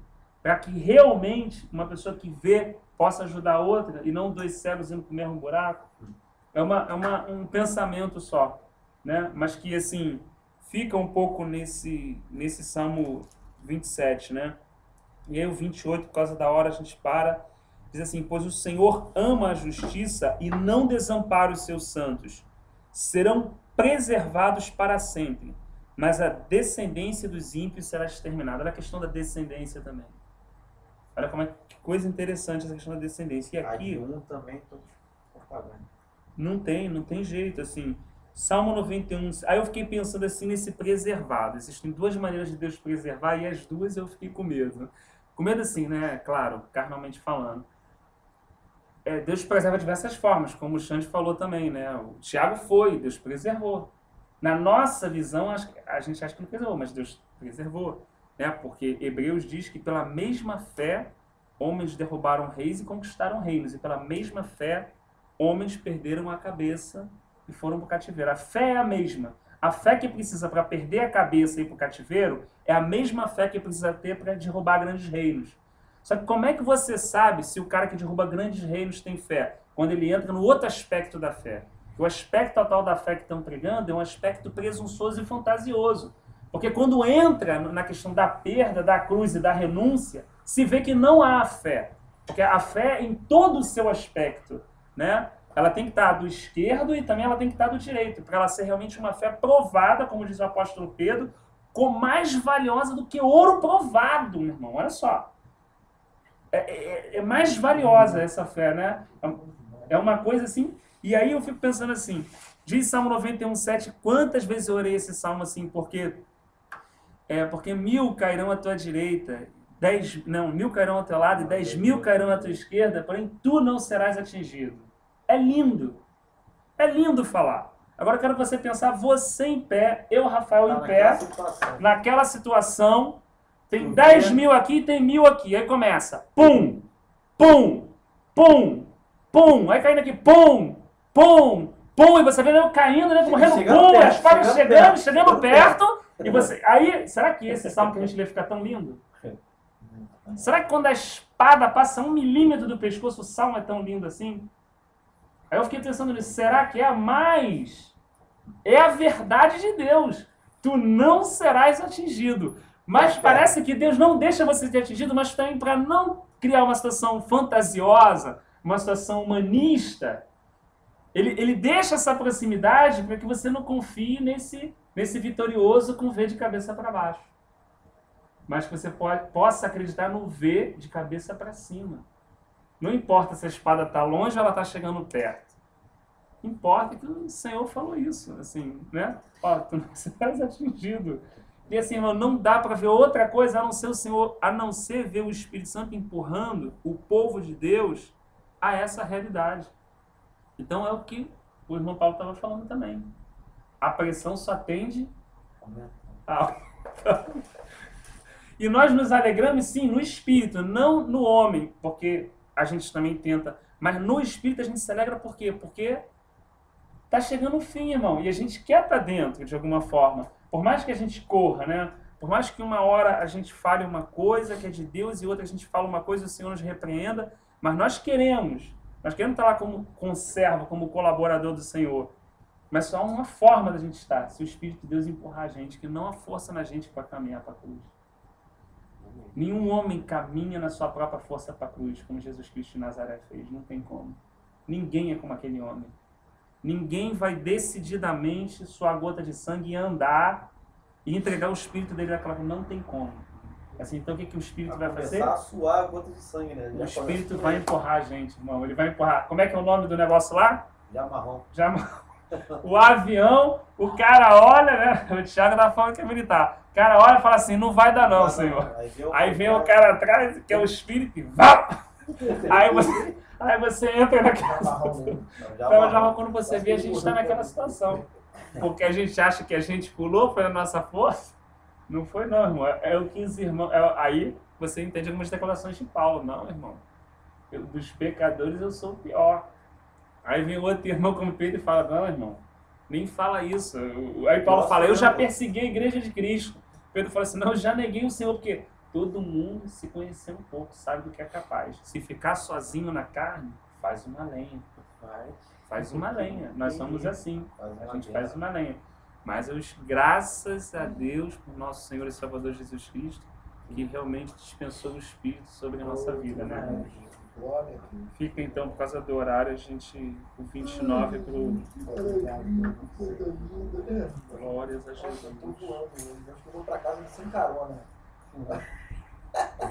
para que realmente uma pessoa que vê possa ajudar a outra, e não dois cegos indo para o mesmo buraco. É um pensamento só, né? Mas que, assim, fica um pouco nesse Salmo 27, né? E aí o 28, por causa da hora, a gente para. Diz assim, pois o Senhor ama a justiça e não desampara os seus santos. Serão preservados para sempre, mas a descendência dos ímpios será exterminada. Olha a questão da descendência também. Olha como que coisa interessante essa questão da descendência. E aqui... um também estou propagando. Não tem jeito, assim. Salmo 91, aí eu fiquei pensando assim nesse preservado. Existem duas maneiras de Deus preservar e as duas eu fiquei com medo. Com medo assim, né? Claro, carnalmente falando. Deus preserva de diversas formas, como o Xande falou também, né? O Tiago Deus preservou. Na nossa visão, a gente acha que não preservou, mas Deus preservou. Né? Porque Hebreus diz que pela mesma fé, homens derrubaram reis e conquistaram reinos. E pela mesma fé, homens perderam a cabeça e foram para o cativeiro. A fé é a mesma. A fé que precisa para perder a cabeça e ir para o cativeiro é a mesma fé que precisa ter para derrubar grandes reinos. Só que como é que você sabe se o cara que derruba grandes reinos tem fé? Quando ele entra no outro aspecto da fé. O aspecto total da fé que estão pregando é um aspecto presunçoso e fantasioso. Porque quando entra na questão da perda, da cruz e da renúncia, se vê que não há fé. Porque a fé em todo o seu aspecto, né? Ela tem que estar do esquerdo e também ela tem que estar do direito, para ela ser realmente uma fé provada, como diz o apóstolo Pedro, com mais valiosa do que ouro provado, meu irmão. Olha só. É mais valiosa essa fé, né? É uma coisa assim. E aí eu fico pensando assim, diz Salmo 91:7, quantas vezes eu orei esse salmo assim, porque 1.000 cairão à tua direita, 1.000 cairão ao teu lado e 10.000 cairão à tua esquerda, porém tu não serás atingido. É lindo falar. Agora eu quero você pensar, você em pé, eu, Rafael, em Tá pé, naquela situação. naquela situação, tem 10 mil aqui, tem 1000 aqui. Aí começa, pum, pum, pum, pum. Aí caindo aqui, pum, pum, pum. E você vê eu caindo, né, morrendo, Chegando pum, perto, as espadas chegando chegando perto. perto. E você, aí, será que esse salmo que a gente lê fica tão lindo? Será que quando a espada passa 1 milímetro do pescoço, o salmo é tão lindo assim? Aí eu fiquei pensando nisso, será que é a mais? É a verdade de Deus. Tu não serás atingido. Mas parece que Deus não deixa você ser atingido, mas também para não criar uma situação fantasiosa, uma situação humanista, ele deixa essa proximidade para que você não confie nesse vitorioso com V de cabeça para baixo. Mas que você possa acreditar no V de cabeça para cima. Não importa se a espada está longe ou ela está chegando perto. Importa que o Senhor falou isso, assim, né? Ó, tu não serás atingido. E assim, irmão, não dá para ver outra coisa a não ser o Senhor, a não ser ver o Espírito Santo empurrando o povo de Deus a essa realidade. Então é o que o irmão Paulo estava falando também. A pressão só tende a... E nós nos alegramos, sim, no Espírito, não no homem, porque a gente também tenta, mas no Espírito a gente se alegra por quê? Porque tá chegando o fim, irmão, e a gente quer estar dentro de alguma forma. Por mais que a gente corra, né? Por mais que uma hora a gente fale uma coisa que é de Deus e outra a gente fala uma coisa e o Senhor nos repreenda, mas nós queremos estar lá como conservo, como colaborador do Senhor. Mas só há uma forma da gente estar, se o Espírito de Deus empurrar a gente, que não há força na gente para caminhar para a cruz. Nenhum homem caminha na sua própria força para a cruz, como Jesus Cristo de Nazaré fez. Não tem como. Ninguém é como aquele homem. Ninguém vai decididamente suar gota de sangue e andar e entregar o Espírito dele naquela... Não tem como. Assim, então o que o Espírito vai fazer? Começar a suar a gota de sangue, né? O Espírito vai empurrar a gente, irmão. Ele vai empurrar. Como é que é o nome do negócio lá? Já marrom. O avião, o cara olha, né? O Thiago tá falando que é militar. O cara olha e fala assim, não vai dar não, Senhor. Aí vem o cara atrás, que é o Espírito, e vá! Aí você entra naquela situação. Já quando você vê, a gente está naquela situação. Porque a gente acha que a gente pulou, foi a nossa força. Não foi não, irmão. É o que os irmãos... Aí você entende algumas declarações de Paulo. Não, irmão. Dos pecadores eu sou o pior. Aí vem outro irmão como Pedro e fala, não, irmão, nem fala isso. Aí Paulo fala, eu já persegui a igreja de Cristo. Pedro fala assim, não, eu já neguei o Senhor, porque todo mundo se conhecer um pouco, sabe do que é capaz. Se ficar sozinho na carne, faz uma lenha. Faz uma lenha. Nós somos assim. A gente faz uma lenha. Mas graças a Deus, por nosso Senhor e Salvador Jesus Cristo, que realmente dispensou o Espírito sobre a nossa vida, né? Fica então, por causa do horário, a gente, o 29 pro... Glórias a Jesus. Eu vou pra casa sem carona.